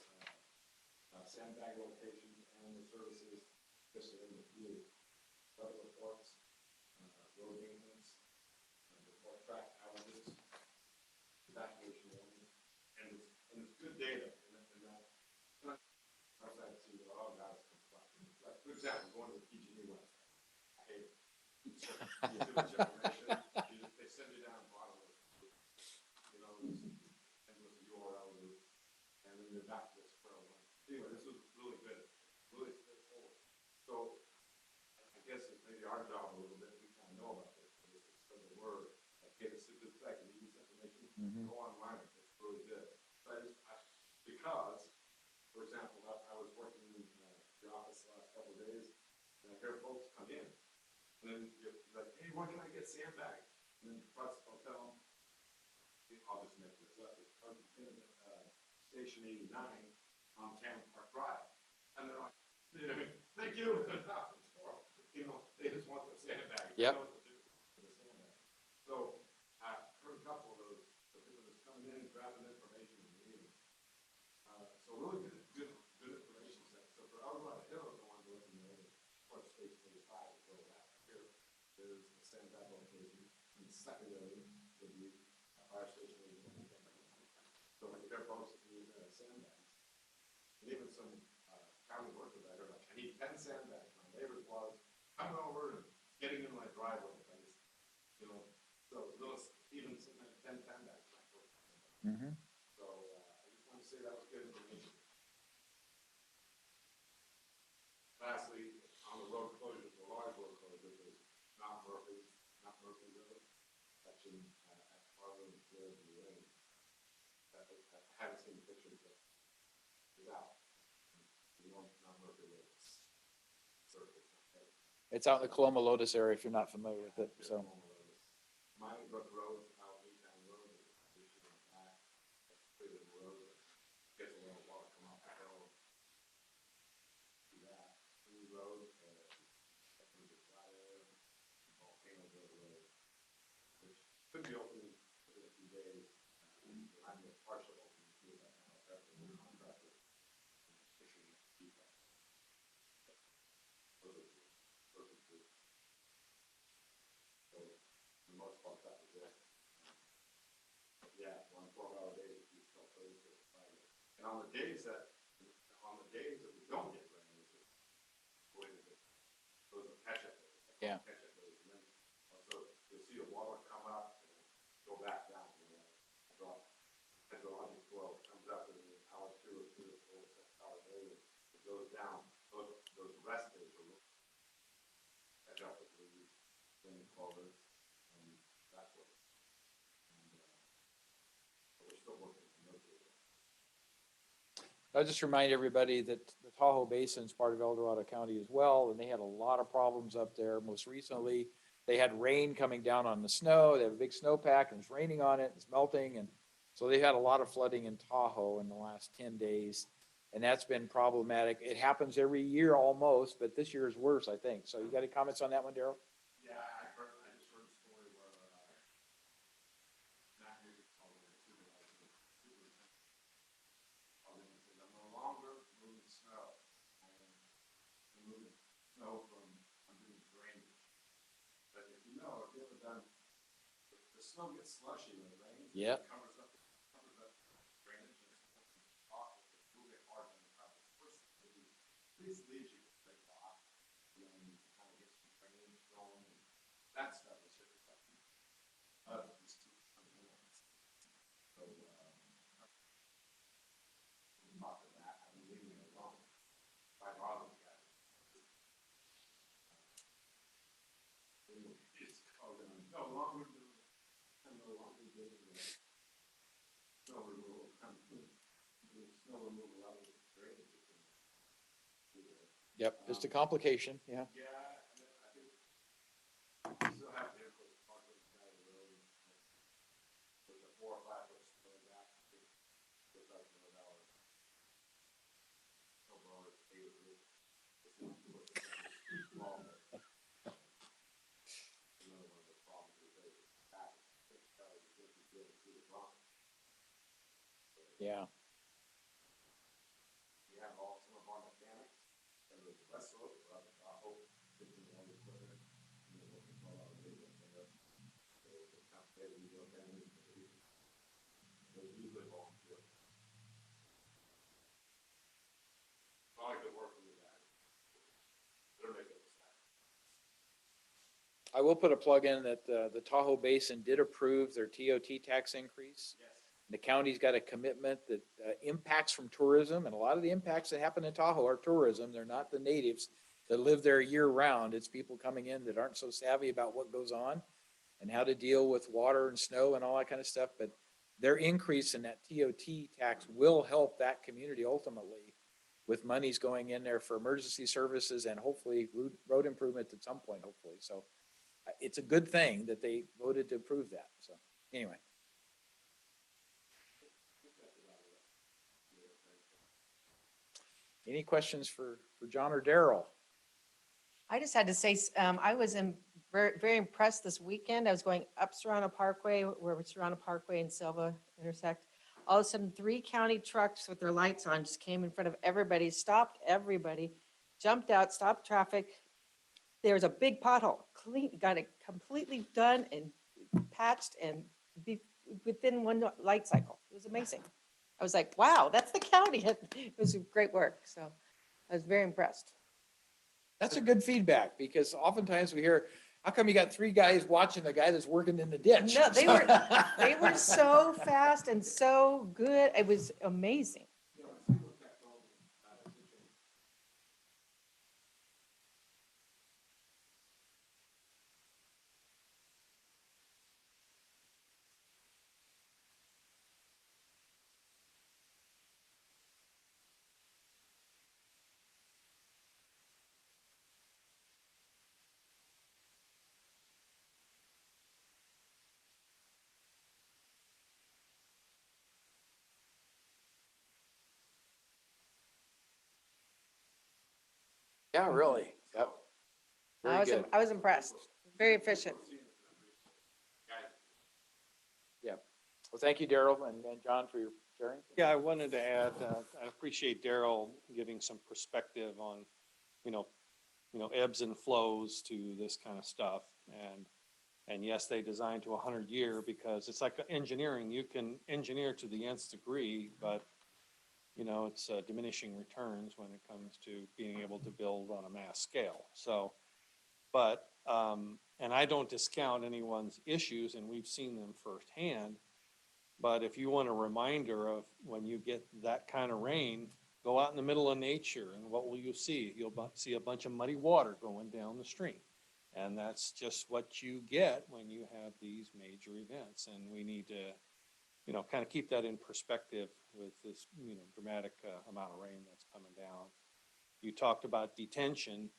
sandbag locations, animal services, just to name a few. Weather reports, road maintenance, report track outages, evacuation warning, and it's good data. And that, I was like, see, oh God, it's complex. Like, for example, going to the PG&E website. I hate it. You do much information, they send you down the bottom of it. You know, this endless URL loop, and then you're back to the square one. Anyway, this was really good, really straightforward. So I guess it's maybe our job a little bit, we kind of know about this, but it's spread the word. Like, hey, this is this site, you need this information, go online, it's really good. But because, for example, I was working in the office the last couple of days, and I hear folks come in, and then you're like, hey, where can I get sandbagged? And then I'll tell them, I'll just make this up, it's Station 89 on Cannon Park Drive. And they're like, thank you. You know, they just want the sandbag. Yep. So I heard a couple of those, the people that's coming in, grabbing information and reading. So really good information set. So for Eldorado Hills, I wanted to let you know that Port Station 85 is where that here. There's the sandbag location, and secondary would be Fire Station 89. So like their folks that need sandbags. And even some county workers I heard, like, I need 10 sandbags. My neighbor's was coming over and getting in my driveway. I just, you know, so those, even sometimes 10 sandbags might work. So I just want to say that was good information. Lastly, on the road closures, the large road closures is Mount Murphy Road, section at Harlan, where the rain. I haven't seen the pictures, but it's out. You know, Mount Murphy Road. It's out in the Coloma Lotus area if you're not familiar with it, so. Mining Brook Road, out Newtown Road, there's back, clear the road, gets a little water come off the hill. Do that, New Road, Volcano Road, which could be open in a few days. I'm a partial open to that now, after the contractor issuing feedback. Those are two. So, for the most part, that was it. Yeah, on 12-hour days, we still Thursday, Friday. And on the days that we don't get rain, which is, those are catch-up days. Yeah. Catch-up days. And then, so you'll see the water come up and go back down. You know, drop. Hydrologic flow comes up in an hour, 2 or 3 or 4, 6 hours later, it goes down. Those rest days are catch up with the wind culverts and that sort of thing. And but we're still working on those areas. I'll just remind everybody that the Tahoe Basin is part of El Dorado County as well, and they had a lot of problems up there. Most recently, they had rain coming down on the snow. They have a big snowpack, and it's raining on it, it's melting, and So they had a lot of flooding in Tahoe in the last 10 days, and that's been problematic. It happens every year almost, but this year is worse, I think. So you got any comments on that one, Daryl? Yeah, I just heard a story where, not maybe called it supervisor, called in and said, I'm no longer moving snow. I'm moving snow from, I'm doing drainage. But if you know, if you ever done, the snow gets slushy when it rains. Yeah. It covers up drainage and it's awful. It's really hard on the top. First, at least leaves you with a big block. And then you kind of get some drainage going. And that stuff is really tough. It's too fundamentals. So, talk of that, I'm leaving it alone. My father's got it. It's called, no longer doing, I'm no longer doing the snow removal. I'm doing snow removal out of the drainage. Yep, just a complication, yeah. Yeah, and then I think we still have vehicles parked on the side of the road. There's a 4 or 5 foot snow back. It's like $1. No blower, pay the roof. It's not too small. Another one of the problems is that it's back. It's probably because you feel through the front. Yeah. We have all some of our mechanics, and the West Road, we're up at Tahoe, fixing all the equipment, and then we'll control our labor up there. So the top day we go down, they're usually volunteer. Probably good work for you guys. They're making us happy. I will put a plug in that the Tahoe Basin did approve their TOT tax increase. Yes. The county's got a commitment that impacts from tourism, and a lot of the impacts that happen in Tahoe are tourism. They're not the natives that live there year round. It's people coming in that aren't so savvy about what goes on and how to deal with water and snow and all that kind of stuff. But their increase in that TOT tax will help that community ultimately with monies going in there for emergency services and hopefully road improvement at some point, hopefully. So it's a good thing that they voted to approve that. So anyway. Any questions for John or Daryl? I just had to say, I was very, very impressed this weekend. I was going up Serrano Parkway, where Serrano Parkway and Silva intersect. All of a sudden, 3 county trucks with their lights on just came in front of everybody, stopped everybody, jumped out, stopped traffic. There was a big pothole, got it completely done and patched and within one light cycle. It was amazing. I was like, wow, that's the county. It was great work. So I was very impressed. That's a good feedback because oftentimes we hear, how come you got 3 guys watching the guy that's working in the ditch? No, they were so fast and so good. It was amazing. Yeah, really. Yep. Very good. I was impressed. Very efficient. Yeah. Well, thank you, Daryl and John, for your sharing. Yeah, I wanted to add, I appreciate Daryl giving some perspective on, you know, ebbs and flows to this kind of stuff. And yes, they designed to 100-year because it's like engineering. You can engineer to the nth degree, but it's diminishing returns when it comes to being able to build on a mass scale. So, but, and I don't discount anyone's issues, and we've seen them firsthand. But if you want a reminder of when you get that kind of rain, go out in the middle of nature, and what will you see? You'll see a bunch of muddy water going down the stream. And that's just what you get when you have these major events. And we need to, kind of keep that in perspective with this, dramatic amount of rain that's coming down. You talked about detention.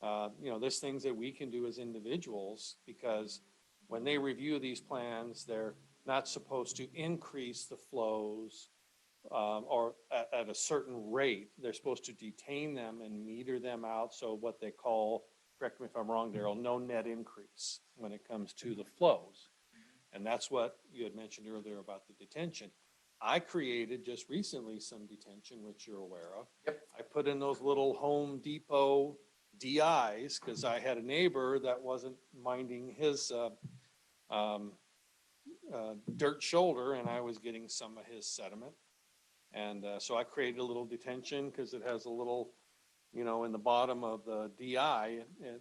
There's things that we can do as individuals because when they review these plans, they're not supposed to increase the flows or at a certain rate. They're supposed to detain them and meter them out. So what they call, correct me if I'm wrong, Daryl, no net increase when it comes to the flows. And that's what you had mentioned earlier about the detention. I created just recently some detention, which you're aware of. Yep. I put in those little Home Depot DIs because I had a neighbor that wasn't minding his dirt shoulder, and I was getting some of his sediment. And so I created a little detention because it has a little, in the bottom of the DI, and,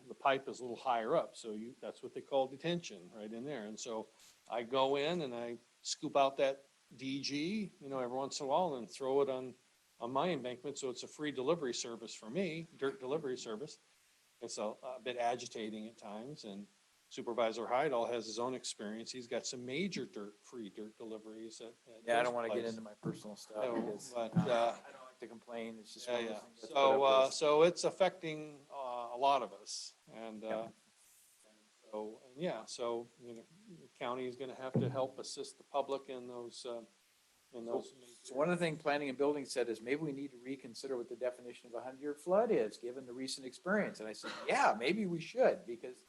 the pipe is a little higher up. So that's what they call detention right in there. And so I go in and I scoop out that DG, every once in a while and throw it on my embankment. So it's a free delivery service for me, dirt delivery service. It's a bit agitating at times, and Supervisor Heidel has his own experience. He's got some major free dirt deliveries at Yeah, I his don't want to get place. into my personal stuff No, because but, I don't like to complain. It's just one of Yeah, those yeah. things. that's put up So, with. so it's affecting a lot of us, and so the county is going to have to help assist the public in those. So one of the things planning and building said is maybe we need to reconsider what the definition of a 100-year flood is, given the recent experience. And I said, yeah, maybe we should, because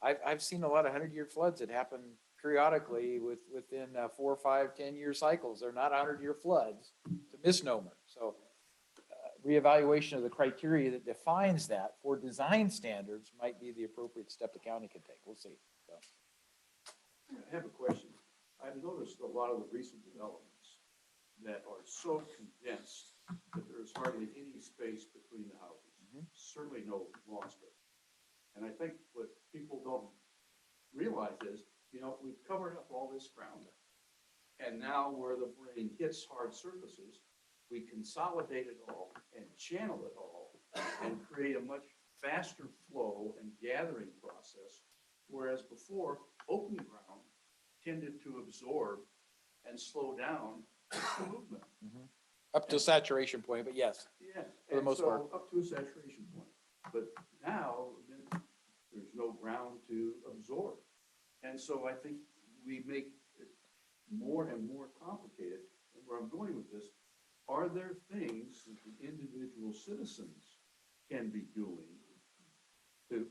I've seen a lot of 100-year floods that happen periodically within 4, 5, 10-year cycles. They're not 100-year floods. It's a misnomer. So reevaluation of the criteria that defines that for design standards might be the appropriate step the county can take. We'll see. So. I have a question. I've noticed a lot of the recent developments that are so condensed that there is hardly any space between the houses. Certainly no lawn space. And I think what people don't realize is, we've covered up all this ground. And now where the rain hits hard surfaces, we consolidate it all and channel it all and create a much faster flow and gathering process. Whereas before, open ground tended to absorb and slow down the movement. Up to saturation point, but yes. Yeah. For the most part. Up to a saturation point. But now, there's no ground to absorb. And so I think we make it more and more complicated. And where I'm going with this, are there things that the individual citizens can be doing to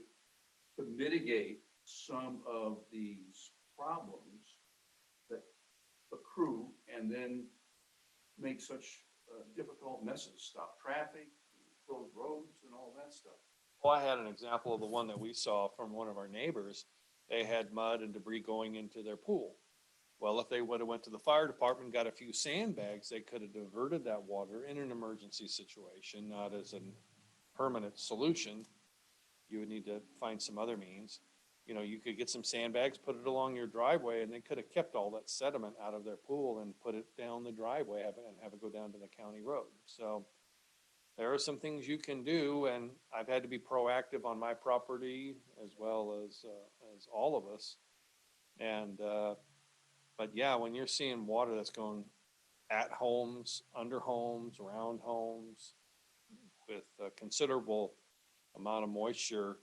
mitigate some of these problems that accrue and then make such difficult messes, stop traffic, close roads and all that stuff? Well, I had an example of the one that we saw from one of our neighbors. They had mud and debris going into their pool. Well, if they would have went to the fire department and got a few sandbags, they could have diverted that water in an emergency situation, not as a permanent solution. You would need to find some other means. You could get some sandbags, put it along your driveway, and they could have kept all that sediment out of their pool and put it down the driveway and have it go down to the county road. So there are some things you can do, and I've had to be proactive on my property as well as all of us. And, but yeah, when you're seeing water that's going at homes, under homes, around homes, with a considerable amount of moisture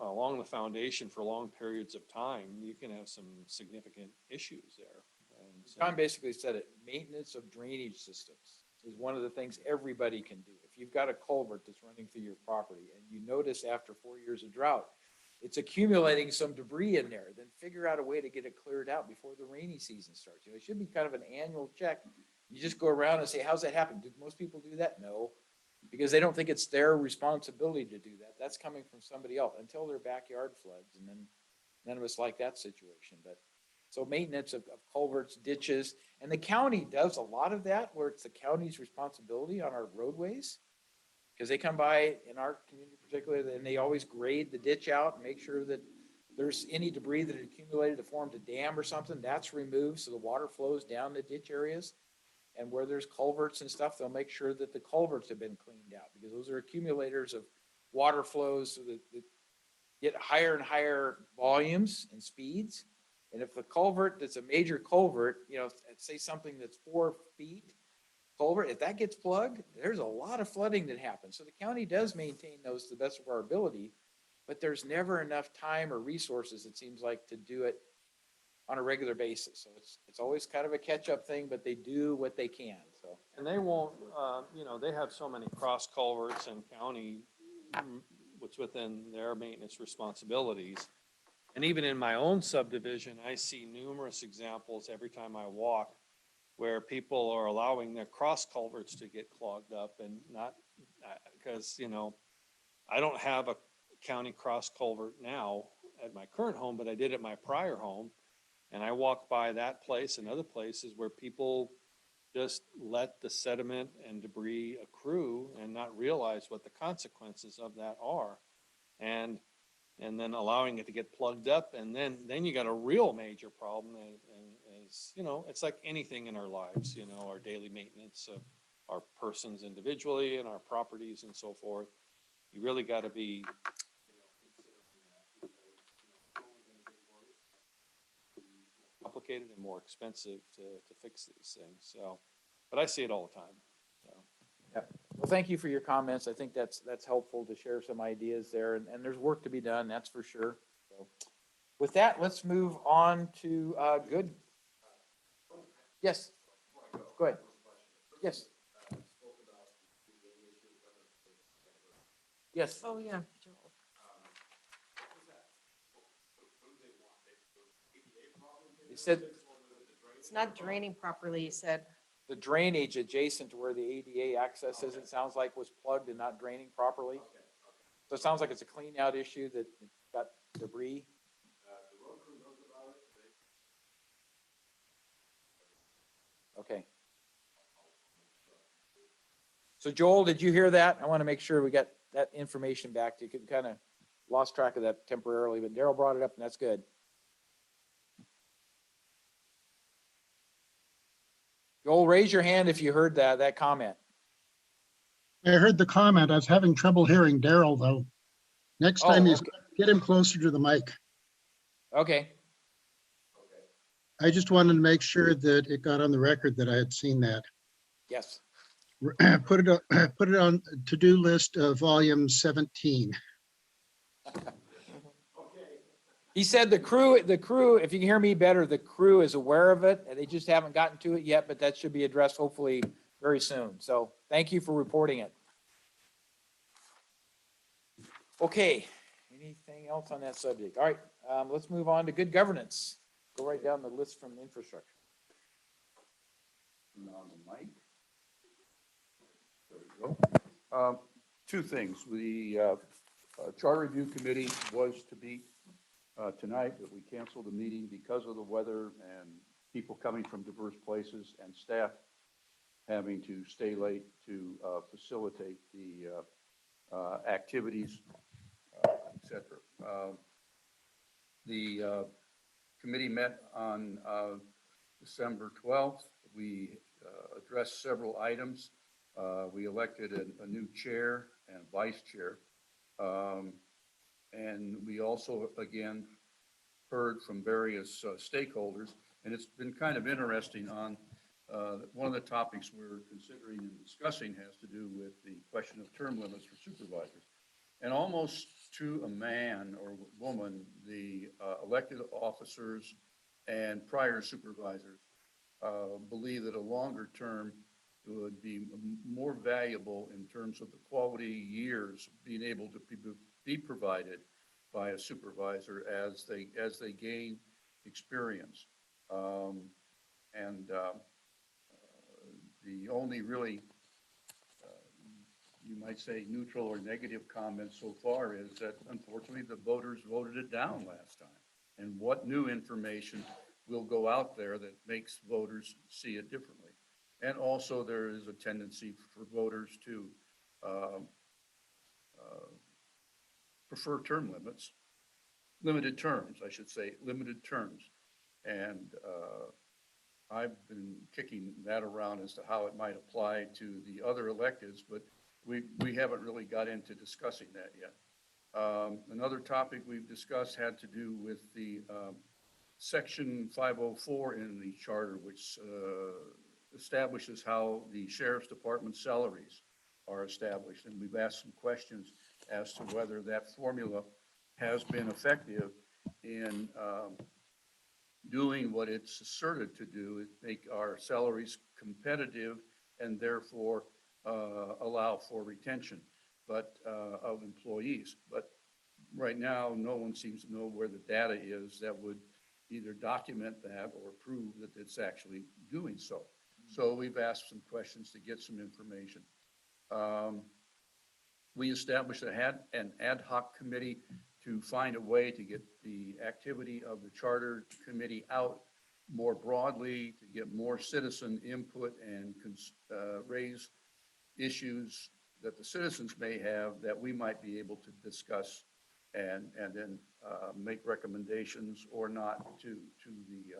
along the foundation for long periods of time, you can have some significant issues there. And so, John basically said it, maintenance of drainage systems is one of the things everybody can do. If you've got a culvert that's running through your property and you notice after 4 years of drought, it's accumulating some debris in there, then figure out a way to get it cleared out before the rainy season starts. It should be kind of an annual check. You just go around and say, how's that happen? Do most people do that? No, because they don't think it's their responsibility to do that. That's coming from somebody else until their backyard floods. And then none of us like that situation. But so maintenance of culverts, ditches, and the county does a lot of that where it's the county's responsibility on our roadways. Because they come by in our community particularly, and they always grade the ditch out and make sure that there's any debris that had accumulated to form a dam or something, that's removed so the water flows down the ditch areas. And where there's culverts and stuff, they'll make sure that the culverts have been cleaned out because those are accumulators of water flows so that get higher and higher volumes and speeds. And if the culvert that's a major culvert, say something that's 4 feet culvert, if that gets plugged, there's a lot of flooding that happens. So the county does maintain those to the best of our ability, but there's never enough time or resources, it seems like, to do it on a regular basis. So it's always kind of a catch-up thing, but they do what they can, so. And they won't, they have so many cross culverts and county, what's within their maintenance responsibilities. And even in my own subdivision, I see numerous examples every time I walk where people are allowing their cross culverts to get clogged up and not, because, I don't have a county cross culvert now at my current home, but I did at my prior home. And I walk by that place and other places where people just let the sediment and debris accrue and not realize what the consequences of that are. And then allowing it to get plugged up, and then you got a real major problem. And as it's like anything in our lives, our daily maintenance of our persons individually and our properties and so forth. You really got to be, complicated and more expensive to fix these things. So, but I see it all the time. So. Yeah. Well, thank you for your comments. I think that's helpful to share some ideas there, and there's work to be done, that's for sure. So with that, let's move on to good. Yes. Go ahead. Yes. Yes. Oh, yeah. Joel. He said It's not draining properly, he said. the drainage adjacent to where the ADA access is, it sounds like was plugged and not draining properly. So it sounds like it's a clean out issue that got debris. Okay. So Joel, did you hear that? I want to make sure we got that information back to you. Could kind of lost track of that temporarily, but Daryl brought it up and that's good. Joel, raise your hand if you heard that comment. I heard the comment. I was having trouble hearing Daryl, though. Next time you okay. get him closer to the mic. Okay. I just wanted to make sure that it got on the record that I had seen that. Yes. Put it on to-do list of volume 17. He said the crew, if you can hear me better, the crew is aware of it and they just haven't gotten to it yet, but that should be addressed hopefully very soon. So thank you for reporting it. Okay, anything else on that subject? All right, let's move on to good governance. Go right down the list from infrastructure. Turn on the mic. There we go. Two things. The Charter Review Committee was to meet tonight, but we canceled the meeting because of the weather and people coming from diverse places and staff having to stay late to facilitate the activities, et cetera. The committee met on December 12th. We addressed several items. We elected a new chair and vice chair. And we also, again, heard from various stakeholders. And it's been kind of interesting on one of the topics we're considering and discussing has to do with the question of term limits for supervisors. And almost to a man or woman, the elected officers and prior supervisors believe that a longer term would be more valuable in terms of the quality years being able to be provided by a supervisor as they gain experience. The only really, you might say, neutral or negative comment so far is that unfortunately the voters voted it down last time. And what new information will go out there that makes voters see it differently? And also there is a tendency for voters to prefer term limits, limited terms, I should say, limited terms. And I've been kicking that around as to how it might apply to the other electeds, but we haven't really got into discussing that yet. Another topic we've discussed had to do with the Section 504 in the charter, which establishes how the sheriff's department salaries are established. And we've asked some questions as to whether that formula has been effective in doing what it's asserted to do, is make our salaries competitive and therefore allow for retention of employees. But right now, no one seems to know where the data is that would either document that or prove that it's actually doing so. So we've asked some questions to get some information. We established an ad hoc committee to find a way to get the activity of the charter committee out more broadly, to get more citizen input and raise issues that the citizens may have that we might be able to discuss and then make recommendations or not to the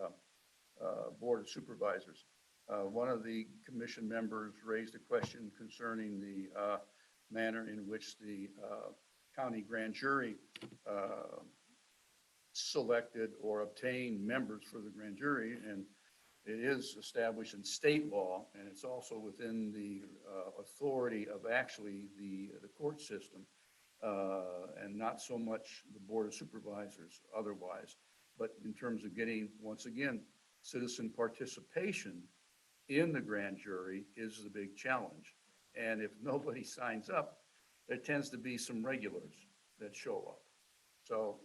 Board of Supervisors. One of the commission members raised a question concerning the manner in which the county grand jury selected or obtained members for the grand jury, and it is established in state law, and it's also within the authority of actually the court system, and not so much the Board of Supervisors otherwise. But in terms of getting, once again, citizen participation in the grand jury is the big challenge. And if nobody signs up, there tends to be some regulars that show up. So,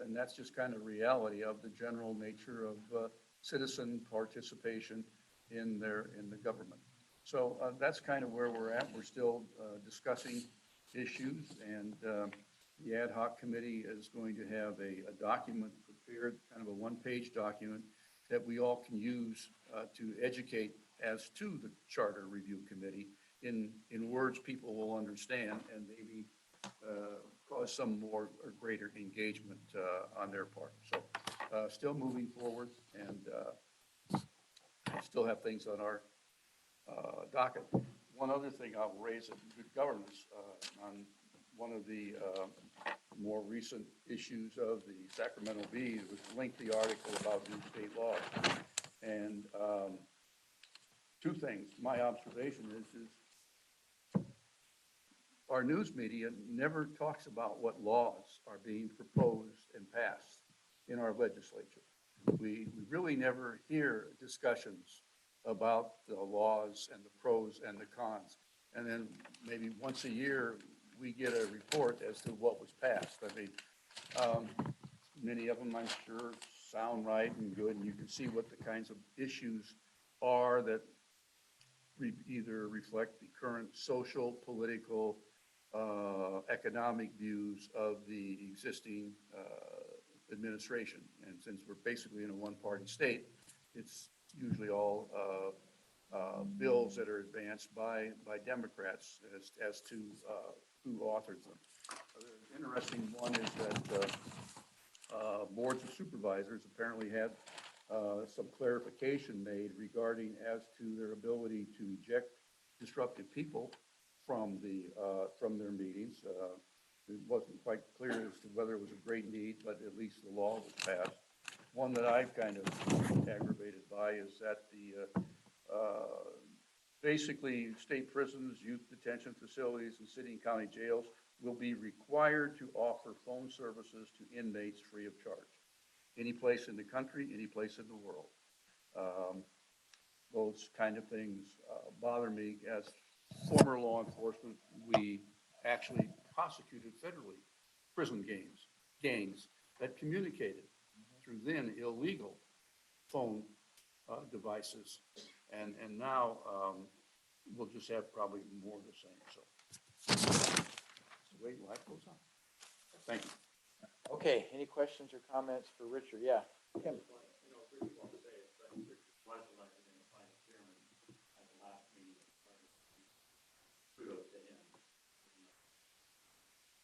and that's just kind of reality of the general nature of citizen participation in the government. So that's kind of where we're at. We're still discussing issues, and the ad hoc committee is going to have a document prepared, kind of a one-page document that we all can use to educate as to the Charter Review Committee in words people will understand, and maybe cause some more or greater engagement on their part. So still moving forward, and still have things on our docket. One other thing I'll raise in good governance on one of the more recent issues of the Sacramento Bee was a lengthy article about new state laws. And two things. My observation is our news media never talks about what laws are being proposed and passed in our legislature. We really never hear discussions about the laws and the pros and the cons. And then maybe once a year, we get a report as to what was passed. I mean, many of them, I'm sure, sound right and good, and you can see what the kinds of issues are that either reflect the current social, political, economic views of the existing administration. And since we're basically in a one-party state, it's usually all bills that are advanced by Democrats as to who authors them. The interesting one is that boards of supervisors apparently had some clarification made regarding as to their ability to eject disruptive people from their meetings. It wasn't quite clear as to whether it was a great need, but at least the law was passed. One that I've kind of aggravated by is that the basically state prisons, youth detention facilities, and city and county jails will be required to offer phone services to inmates free of charge. Any place in the country, any place in the world. Those kind of things bother me. As former law enforcement, we actually prosecuted federally prison gangs that communicated through then illegal phone devices. And now we'll just have probably more of the same. So the way life goes on. Thank you. Okay, any questions or comments for Richard? Yeah. Tim. You know, Richard won't say it, but Richard was elected in the final chairman at the last meeting. Kudos to him.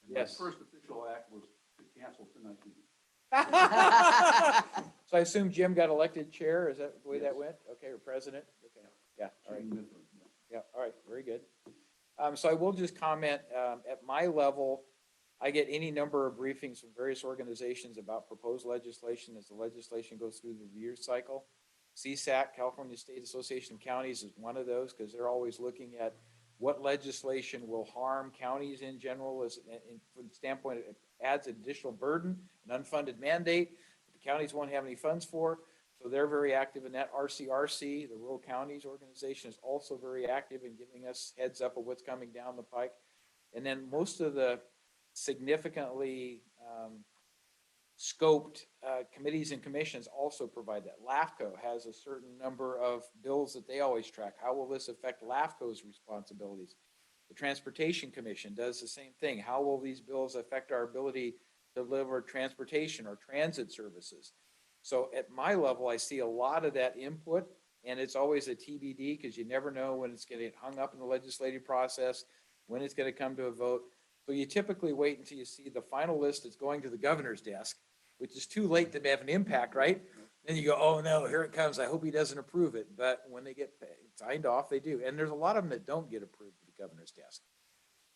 Yes. My first official act was to cancel tonight's meeting. So I assume Jim got elected chair, is that the way that went? Okay, or president? Okay, yeah, all right. Yeah, all right, very good. So I will just comment, at my level, I get any number of briefings from various organizations about proposed legislation as the legislation goes through the review cycle. CSAC, California State Association of Counties, is one of those because they're always looking at what legislation will harm counties in general, from the standpoint it adds additional burden, an unfunded mandate that the counties won't have any funds for. So they're very active in that. RCRC, the Rural Counties Organization, is also very active in giving us heads up of what's coming down the pike. And then most of the significantly scoped committees and commissions also provide that. LAFCO has a certain number of bills that they always track. How will this affect LAFCO's responsibilities? The Transportation Commission does the same thing. How will these bills affect our ability to deliver transportation or transit services? So at my level, I see a lot of that input, and it's always a TBD because you never know when it's going to get hung up in the legislative process, when it's going to come to a vote. So you typically wait until you see the final list that's going to the governor's desk, which is too late to have an impact, right? Then you go, oh no, here it comes. I hope he doesn't approve it. But when they get signed off, they do. And there's a lot of them that don't get approved at the governor's desk.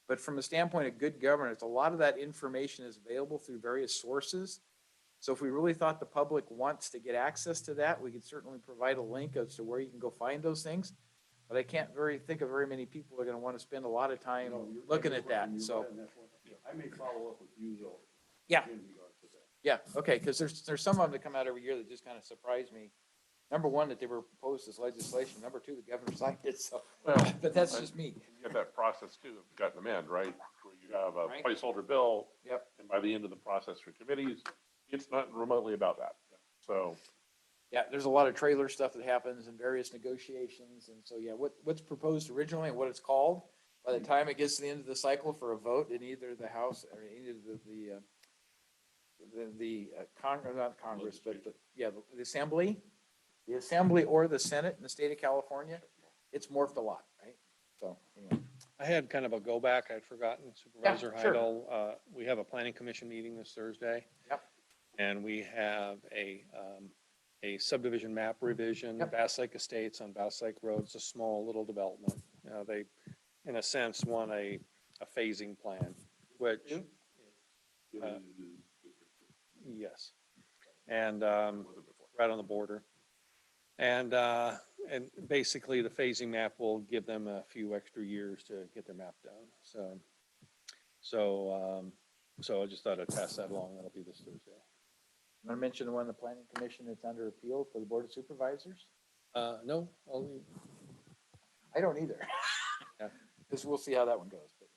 But from a standpoint of good governance, a lot of that information is available through various sources. So if we really thought the public wants to get access to that, we could certainly provide a link as to where you can go find those things. But I can't think of very many people are going to want to spend a lot of time looking at that. So I may follow up with you though. Yeah. In regards to that. yeah, okay, because there's some of them that come out every year that just kind of surprise me. Number one, that they were proposed as legislation. Number two, the governor signed it. So, Well, but that's just me. You have that process too, of getting them in, right? Where you have a Right. placeholder bill. Yep. And by the end of the process for committees, it's not remotely about that. So, Yeah, there's a lot of trailer stuff that happens in various negotiations. And so, yeah, what's proposed originally and what it's called, by the time it gets to the end of the cycle for a vote in either the House or either Congress, not Congress, but the Assembly or the Senate in the state of California, it's morphed a lot, right? So, anyway. I had kind of a go back. I'd forgotten Supervisor sure. Heidel. We have a planning commission meeting this Thursday. Yep. And we have a subdivision map revision, Yep. Bass Lake Estates on Bass Lake Road. It's a small little development. They, in a sense, want a phasing plan, which, yes. And right on the border. And basically the phasing map will give them a few extra years to get their map done. So I just thought I'd pass that along. That'll be this Thursday. I'm going to mention the one, the planning commission that's under appeal for the board of supervisors. No, only, I don't either. Yeah. Because we'll see how that one goes. But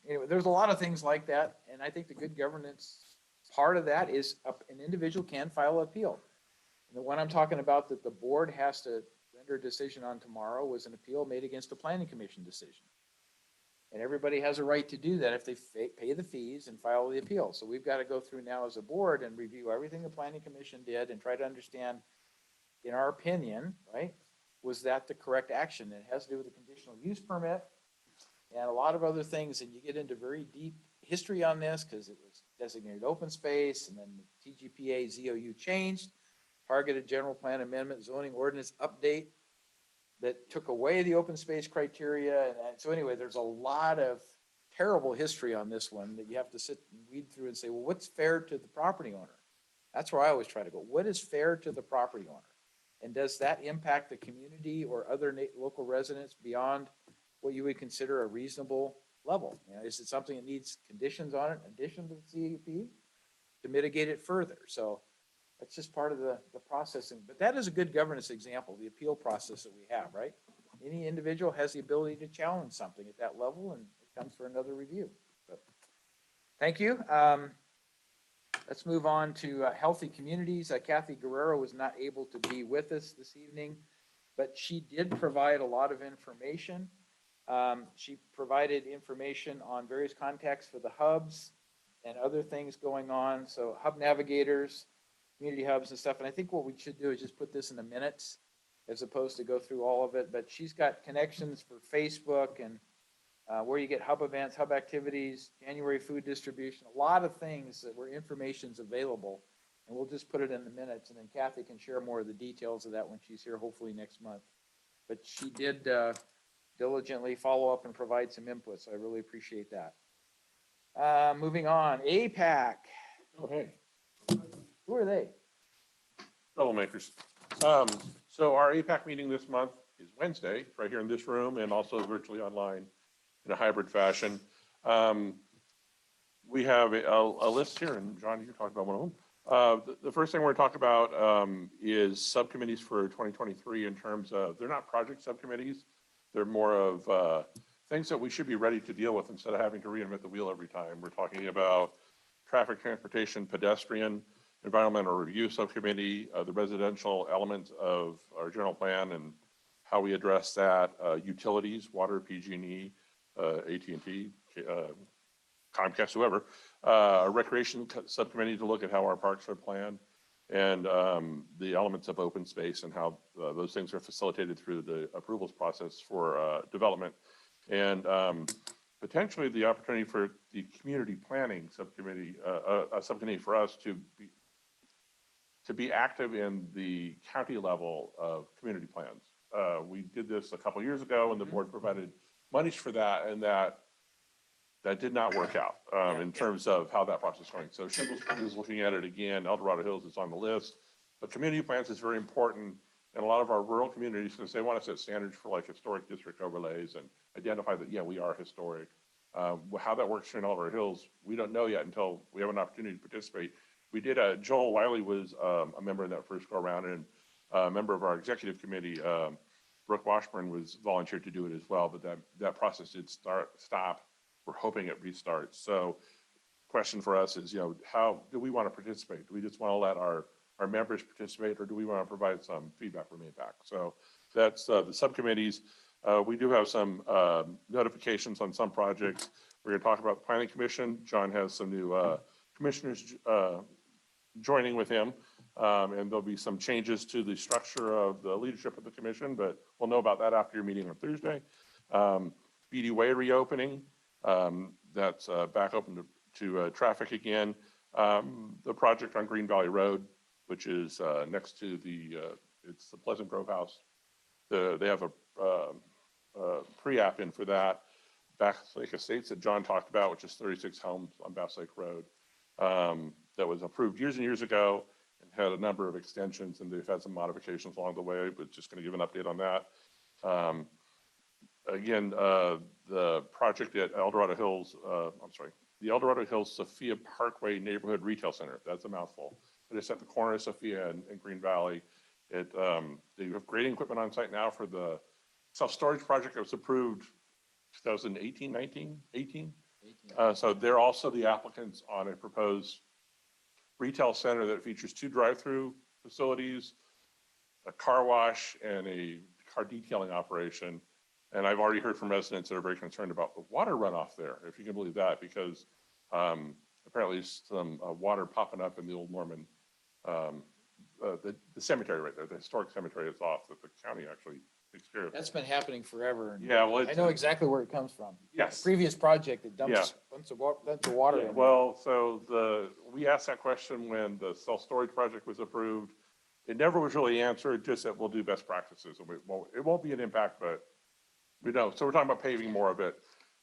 anyway, there's a lot of things like that. And I think the good governance part of that is an individual can file an appeal. And the one I'm talking about that the board has to render a decision on tomorrow was an appeal made against a planning commission decision. And everybody has a right to do that if they pay the fees and file the appeal. So we've got to go through now as a board and review everything the planning commission did and try to understand, in our opinion, right, was that the correct action? It has to do with the conditional use permit and a lot of other things. And you get into very deep history on this because it was designated open space and then the TGPA ZOU changed, targeted general plan amendment, zoning ordinance update that took away the open space criteria. And so anyway, there's a lot of terrible history on this one that you have to sit and weed through and say, well, what's fair to the property owner? That's where I always try to go. What is fair to the property owner? And does that impact the community or other local residents beyond what you would consider a reasonable level? You know, is it something that needs conditions on it in addition to the CUP to mitigate it further? So that's just part of the processing. But that is a good governance example, the appeal process that we have, right? Any individual has the ability to challenge something at that level and it comes for another review. So, thank you. Let's move on to healthy communities. Kathy Guerrero was not able to be with us this evening, but she did provide a lot of information. She provided information on various contacts for the hubs and other things going on. So hub navigators, community hubs and stuff. And I think what we should do is just put this in the minutes as opposed to go through all of it. But she's got connections for Facebook and where you get hub events, hub activities, January food distribution, a lot of things that where information's available. And we'll just put it in the minutes and then Kathy can share more of the details of that when she's here, hopefully next month. But she did diligently follow up and provide some input. So I really appreciate that. Moving on, APAC. oh, hey, Who are they? troublemakers. So our APAC meeting this month is Wednesday, right here in this room and also virtually online in a hybrid fashion. We have a list here, and John, you talked about one of them. The first thing we're talking about is subcommittees for 2023 in terms of, they're not project subcommittees. They're more of things that we should be ready to deal with instead of having to reinvent the wheel every time. We're talking about traffic, transportation, pedestrian, environmental review subcommittee, the residential elements of our general plan and how we address that, utilities, water, PG&E, AT&T, Comcast, whoever, a recreation subcommittee to look at how our parks are planned, and the elements of open space and how those things are facilitated through the approvals process for development. And potentially the opportunity for the community planning subcommittee, a subcommittee for us to be active in the county level of community plans. We did this a couple years ago and the board provided monies for that, and that did not work out in terms of how that process is going. So Shimble is looking at it again. El Dorado Hills is on the list, but community plans is very important in a lot of our rural communities because they want to set standards for like historic district overlays and identify that, yeah, we are historic. How that works here in El Dorado Hills, we don't know yet until we have an opportunity to participate. We did, Joel Wiley was a member in that first go around, and a member of our executive committee, Brooke Washburn, was volunteered to do it as well, but that process did stop. We're hoping it restarts. So question for us is, how do we want to participate? Do we just want to let our members participate, or do we want to provide some feedback from back? So that's the subcommittees. We do have some notifications on some projects. We're going to talk about the Planning Commission. John has some new commissioners joining with him, and there'll be some changes to the structure of the leadership of the commission, but we'll know about that after your meeting on Thursday. BD Way reopening. That's back open to traffic again. The project on Green Valley Road, which is next to it's the Pleasant Grove House. They have a pre-app in for that. Bass Lake Estates that John talked about, which is 36 homes on Bass Lake Road, that was approved years and years ago and had a number of extensions, and they've had some modifications along the way, but just going to give an update on that. Again, the project at El Dorado Hills, the El Dorado Hills Sophia Parkway Neighborhood Retail Center. That's a mouthful. But it's at the corner of Sophia and Green Valley. They have grading equipment on site now for the self-storage project that was approved 2018, 19, 18. So they're also the applicants on a proposed retail center that features 2 drive-through facilities, a car wash, and a car detailing operation. And I've already heard from residents that are very concerned about the water runoff there, if you can believe that, because apparently some water popping up in the old Norman, the cemetery right there, the historic cemetery is off that the county actually takes care of. That's been happening forever. And Yeah, well, I know exactly where it comes from. Yes. The previous project that dumps bunch of water in. Well, so we asked that question when the self-storage project was approved. It never was really answered, just that we'll do best practices. And it won't be an impact, but we know. So we're talking about paving more of it.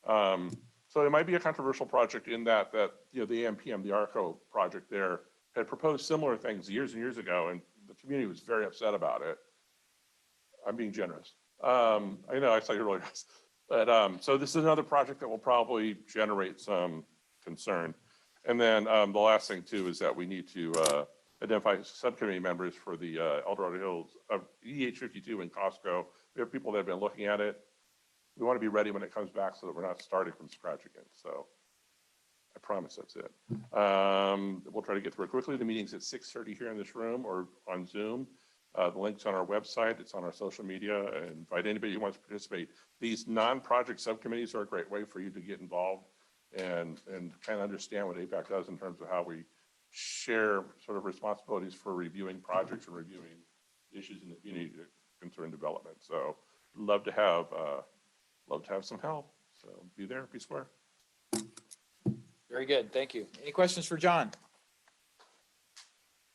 So it might be a controversial project in that the AMPM, the ARCO project there, had proposed similar things years and years ago, and the community was very upset about it. I'm being generous. I know, I saw you really nice. But so this is another project that will probably generate some concern. And then the last thing too is that we need to identify subcommittee members for the El Dorado Hills of EH52 and Costco. We have people that have been looking at it. We want to be ready when it comes back so that we're not starting from scratch again. So I promise that's it. We'll try to get through it quickly. The meeting's at 6:30 here in this room or on Zoom. The link's on our website. It's on our social media. And invite anybody who wants to participate. These non-project subcommittees are a great way for you to get involved and kind of understand what APAC does in terms of how we share sort of responsibilities for reviewing projects and reviewing issues in the community concern development. So love to have some help. So be there, be square. Very good. Thank you. Any questions for John?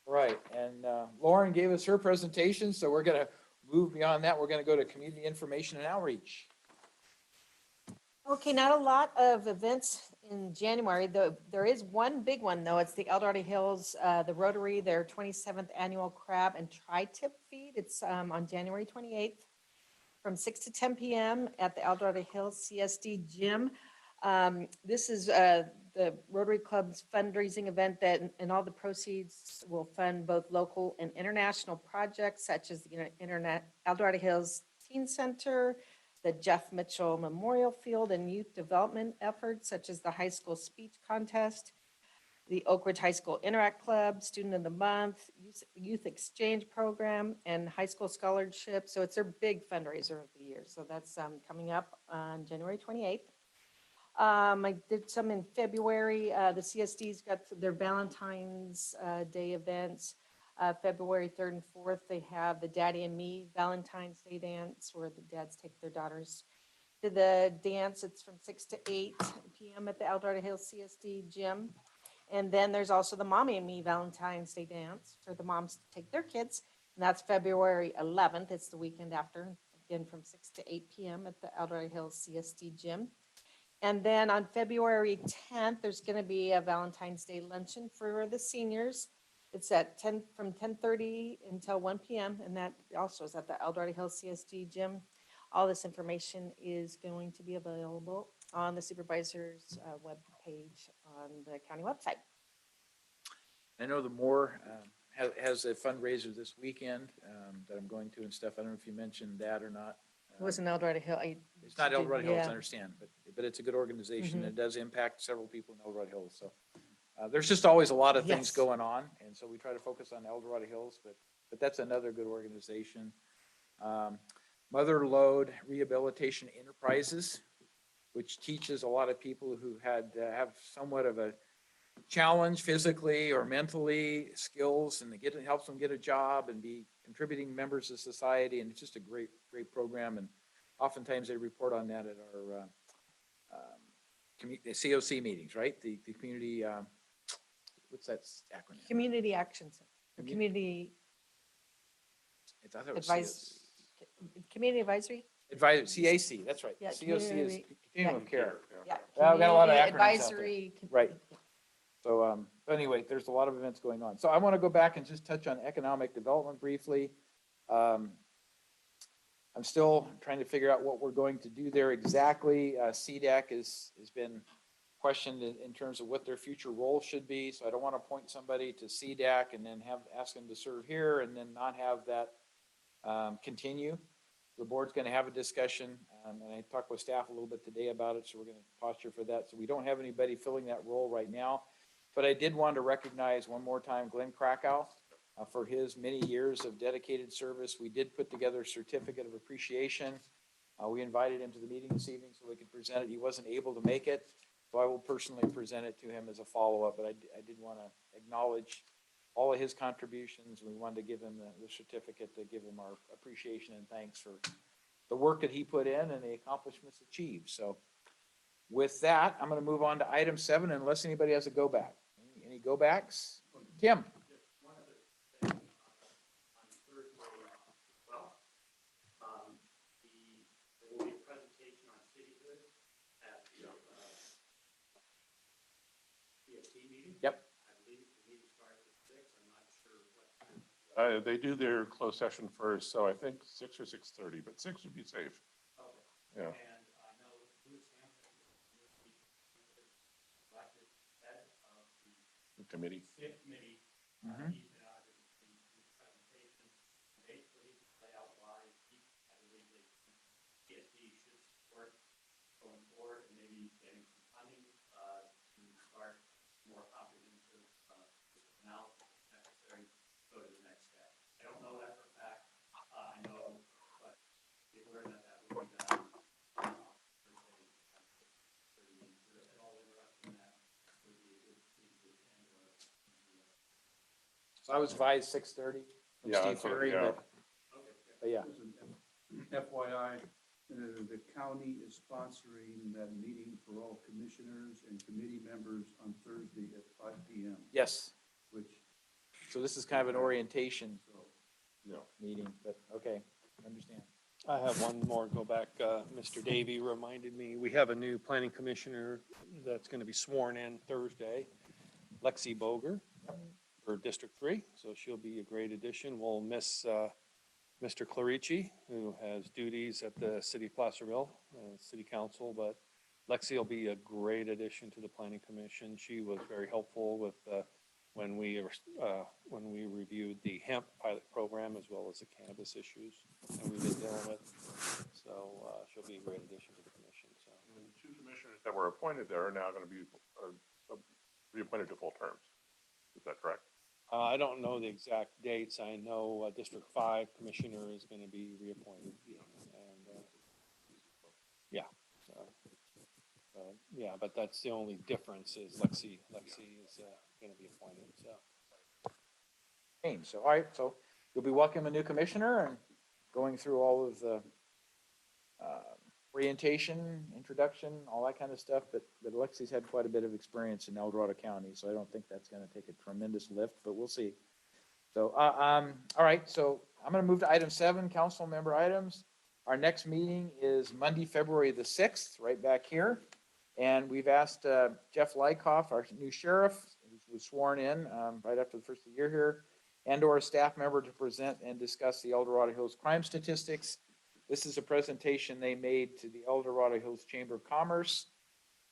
All right. And Lauren gave us her presentation, so we're going to move beyond that. We're going to go to community information and outreach. Okay, not a lot of events in January. There is one big one, though. It's the El Dorado Hills, the Rotary, their 27th annual crab and tri-tip feed. It's on January 28th from 6 to 10 p.m. at the El Dorado Hills CSD gym. This is the Rotary Club's fundraising event that, and all the proceeds will fund both local and international projects such as the El Dorado Hills Teen Center, the Jeff Mitchell Memorial Field, and youth development efforts such as the high school speech contest, the Oak Ridge High School Interact Club, Student of the Month, Youth Exchange Program, and High School Scholarship. So it's their big fundraiser of the year. So that's coming up on January 28th. I did some in February. The CSD's got their Valentine's Day events. February 3rd and 4th, they have the Daddy and Me Valentine's Day dance where the dads take their daughters to the dance. It's from 6 to 8 p.m. at the El Dorado Hills CSD gym. And then there's also the Mommy and Me Valentine's Day dance for the moms to take their kids. And that's February 11th. It's the weekend after, again, from 6 to 8 p.m. at the El Dorado Hills CSD gym. And then on February 10th, there's going to be a Valentine's Day luncheon for the seniors. It's at 10 from 10:30 until 1 p.m. And that also is at the El Dorado Hills CSD gym. All this information is going to be available on the supervisor's webpage on the county website. I know the Moore has a fundraiser this weekend that I'm going to and stuff. I don't know if you mentioned that or not. It wasn't El Dorado Hill. It's not El Dorado Hills, I Yeah. understand, but it's a good organization. Mhm. It does impact several people in El Dorado Hills. So there's just always a lot of things Yes. going on, and so we try to focus on El Dorado Hills, but that's another good organization. Mother Lode Rehabilitation Enterprises, which teaches a lot of people who have somewhat of a challenge physically or mentally, skills, and it helps them get a job and be contributing members of society. And it's just a great program. And oftentimes they report on that at our COC meetings, right? The community, what's that acronym? Community Action Center. Community I thought it was Advice. Community Advisory? CAC, that's right. Yeah, COC is community- Continuum of Care. Yeah. Well, we've got a lot of Community acronyms out there. Advisory. Right. So anyway, there's a lot of events going on. So I want to go back and just touch on economic development briefly. I'm still trying to figure out what we're going to do there exactly. CDAC has been questioned in terms of what their future role should be. So I don't want to appoint somebody to CDAC and then ask them to serve here and then not have that continue. The board's going to have a discussion, and I talked with staff a little bit today about it, so we're going to posture for that. So we don't have anybody filling that role right now. But I did want to recognize one more time Glenn Krakow for his many years of dedicated service. We did put together a certificate of appreciation. We invited him to the meeting this evening so we could present it. He wasn't able to make it, so I will personally present it to him as a follow-up. But I did want to acknowledge all of his contributions. We wanted to give him the certificate to give him our appreciation and thanks for the work that he put in and the accomplishments achieved. So with that, I'm going to move on to item 7 unless anybody has a go back. Any go backs? Tim? One other thing, on Thursday, well, there will be a presentation on cityhood at the CSD meeting. Yep. I believe the meeting starts at 6. I'm not sure what. They do their closed session first, so I think 6 or 6:30, but 6 would be safe. Okay. Yeah. And I know Louis Hampton will be elected head of The committee. the committee. Mhm. He's been out of the presentation. Basically, lay out why he, I believe the CSD should support going forward and maybe getting some funding to start more comprehensive analysis necessary to go to the next step. I don't know that for a fact. I know, but we learned that would be done. Thursday, 6:30. If you're at all interested in that, would be a good thing to attend or. So I was advised 6:30 from Yeah, Steve that's what- Ferry, yeah. but yeah. As an FYI, the county is sponsoring that meeting for all commissioners and committee members on Thursday at 5 p.m., Yes. which, So this is kind of an orientation so, meeting, but okay, understand. I have one more go back. Mr. Davy reminded me, we have a new planning commissioner that's going to be sworn in Thursday, Lexi Boger for District 3. So she'll be a great addition. We'll miss Mr. Clarici, who has duties at the City of Placerville, City Council, but Lexi will be a great addition to the planning commission. She was very helpful with, when we reviewed the hemp pilot program as well as the cannabis issues that we've been dealing with. So, she'll be a great addition to the commission, so. And the two commissioners that were appointed there are now going to be reappointed to full terms. Is that correct? I don't know the exact dates. I know District 5 Commissioner is going to be reappointed. And, yeah, so, yeah, but that's the only difference is Lexi is going to be appointed, so. So, all right, so you'll be welcoming a new commissioner and going through all of the orientation, introduction, all that kind of stuff, but Alexi's had quite a bit of experience in El Dorado County, so I don't think that's gonna take a tremendous lift, but we'll see. So, all right, so I'm gonna move to item 7, council member items. Our next meeting is Monday, February the 6th, right back here. And we've asked Jeff Lykoff, our new sheriff, who was sworn in right after the first of the year here, and/or a staff member to present and discuss the El Dorado Hills crime statistics. This is a presentation they made to the El Dorado Hills Chamber of Commerce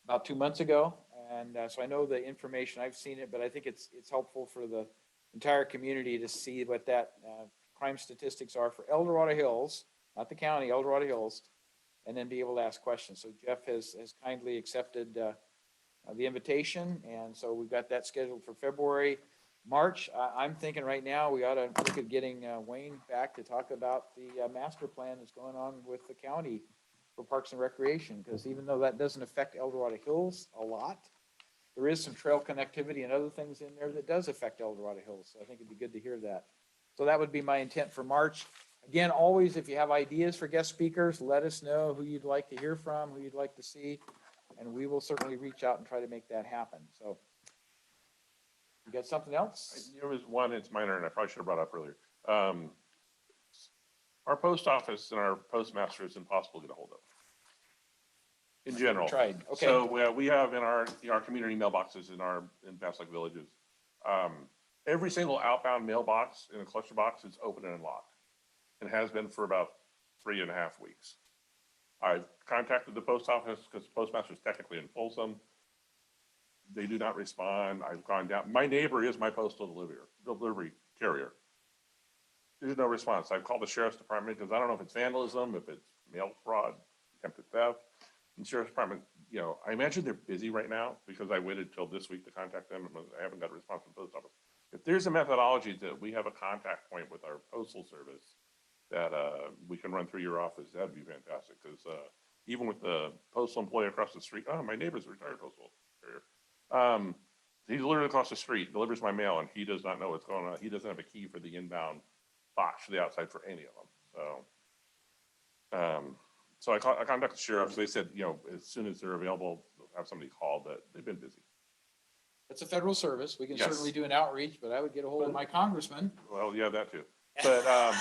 about 2 months ago. And so I know the information, I've seen it, but I think it's helpful for the entire community to see what that crime statistics are for El Dorado Hills, not the county, El Dorado Hills, and then be able to ask questions. So Jeff has kindly accepted the invitation. And so we've got that scheduled for February. March, I'm thinking right now we ought to look at getting Wayne back to talk about the master plan that's going on with the county for Parks and Recreation, because even though that doesn't affect El Dorado Hills a lot, there is some trail connectivity and other things in there that does affect El Dorado Hills. So I think it'd be good to hear that. So that would be my intent for March. Again, always, if you have ideas for guest speakers, let us know who you'd like to hear from, who you'd like to see, and we will certainly reach out and try to make that happen. So you got something else? There was one, it's minor, and I probably should have brought it up earlier. Our post office and our postmaster is impossible to get a hold of. In general. Tried, okay. So we have in our community mailboxes in Fast Lake Villages, every single outbound mailbox in a cluster box is open and unlocked, and has been for about 3.5 weeks. I've contacted the post office because the postmaster is technically in Folsom. They do not respond. I've gone down. My neighbor is my postal delivery carrier. There's no response. I've called the sheriff's department because I don't know if it's vandalism, if it's mail fraud, attempted theft. And sheriff's department, I imagine they're busy right now because I waited till this week to contact them. And I haven't got a response from the post office. If there's a methodology that we have a contact point with our postal service that we can run through your office, that'd be fantastic. Because even with the postal employee across the street, my neighbor's a retired postal carrier. He's literally across the street, delivers my mail, and he does not know what's going on. He doesn't have a key for the inbound box to the outside for any of them. So I contacted the sheriffs. They said, as soon as they're available, they'll have somebody call, but they've been busy. It's a federal service. We can Yes. certainly do an outreach, but I would get a hold of my congressman. Well, yeah, that too. But I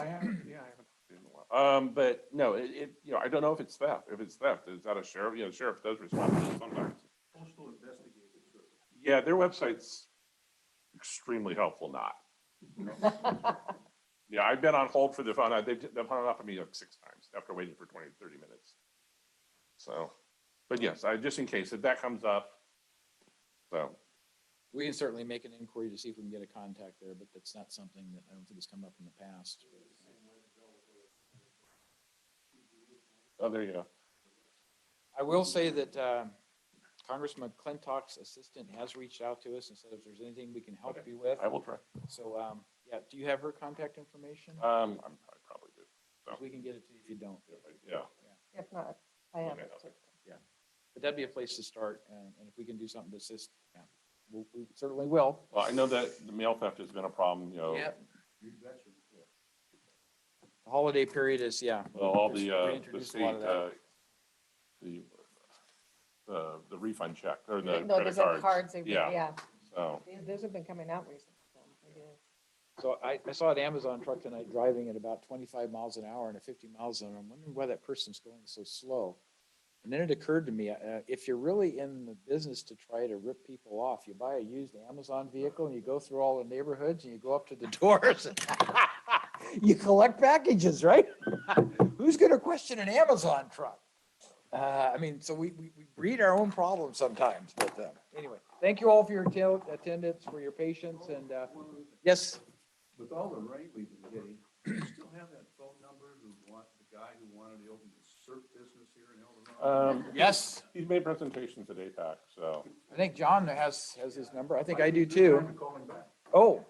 haven't seen it in a while. But no, I don't know if it's theft. If it's theft, is that a sheriff? The sheriff does respond to it sometimes. Postal Investigative Service. Yeah, their website's extremely helpful. Not. Yeah, I've been on hold for the phone. They've hung up on me like 6 times after waiting for 20 to 30 minutes. So, but yes, just in case if that comes up. So. We can certainly make an inquiry to see if we can get a contact there, but that's not something that I don't think has come up in the past. Oh, there you go. I will say that Congressman McClintock's assistant has reached out to us and said if there's anything we can help you with. I will try. So, yeah, do you have her contact information? I probably do. So. We can get it to you if you don't. Yeah. If not, I have Okay, it. okay. Yeah, but that'd be a place to start, and if we can do something to assist, yeah, we certainly will. Well, I know that the mail theft has been a problem, Yeah. You betcha. The holiday period is, yeah. Well, all just the reintroduced a lot state, of that. the refund check or the No, credit there's cards. cards. Yeah. Yeah. So, Those have been coming out recently. So I saw an Amazon truck tonight driving at about 25 miles an hour and at 50 miles an hour. I'm wondering why that person's going so slow. And then it occurred to me, if you're really in the business to try to rip people off, you buy a used Amazon vehicle and you go through all the neighborhoods and you go up to the doors and you collect packages, right? Who's gonna question an Amazon truck? I mean, so we breed our own problems sometimes, but, anyway, thank you all for your attendance, for your patience, and, yes, With all the rain we've been getting, do you still have that phone number the guy who wanted to open the surf business here in El Dorado? yes, He's made presentations at APAC, so. I think John has his number. I think I do too. Time to call him back. Oh.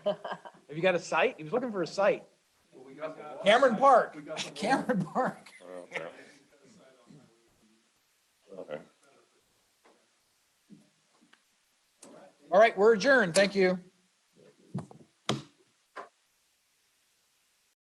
Have you got a site? He was looking for a site. Well, we got the- Cameron Park, We got the- Cameron Park. Okay. Okay. All right, we're adjourned. Thank you.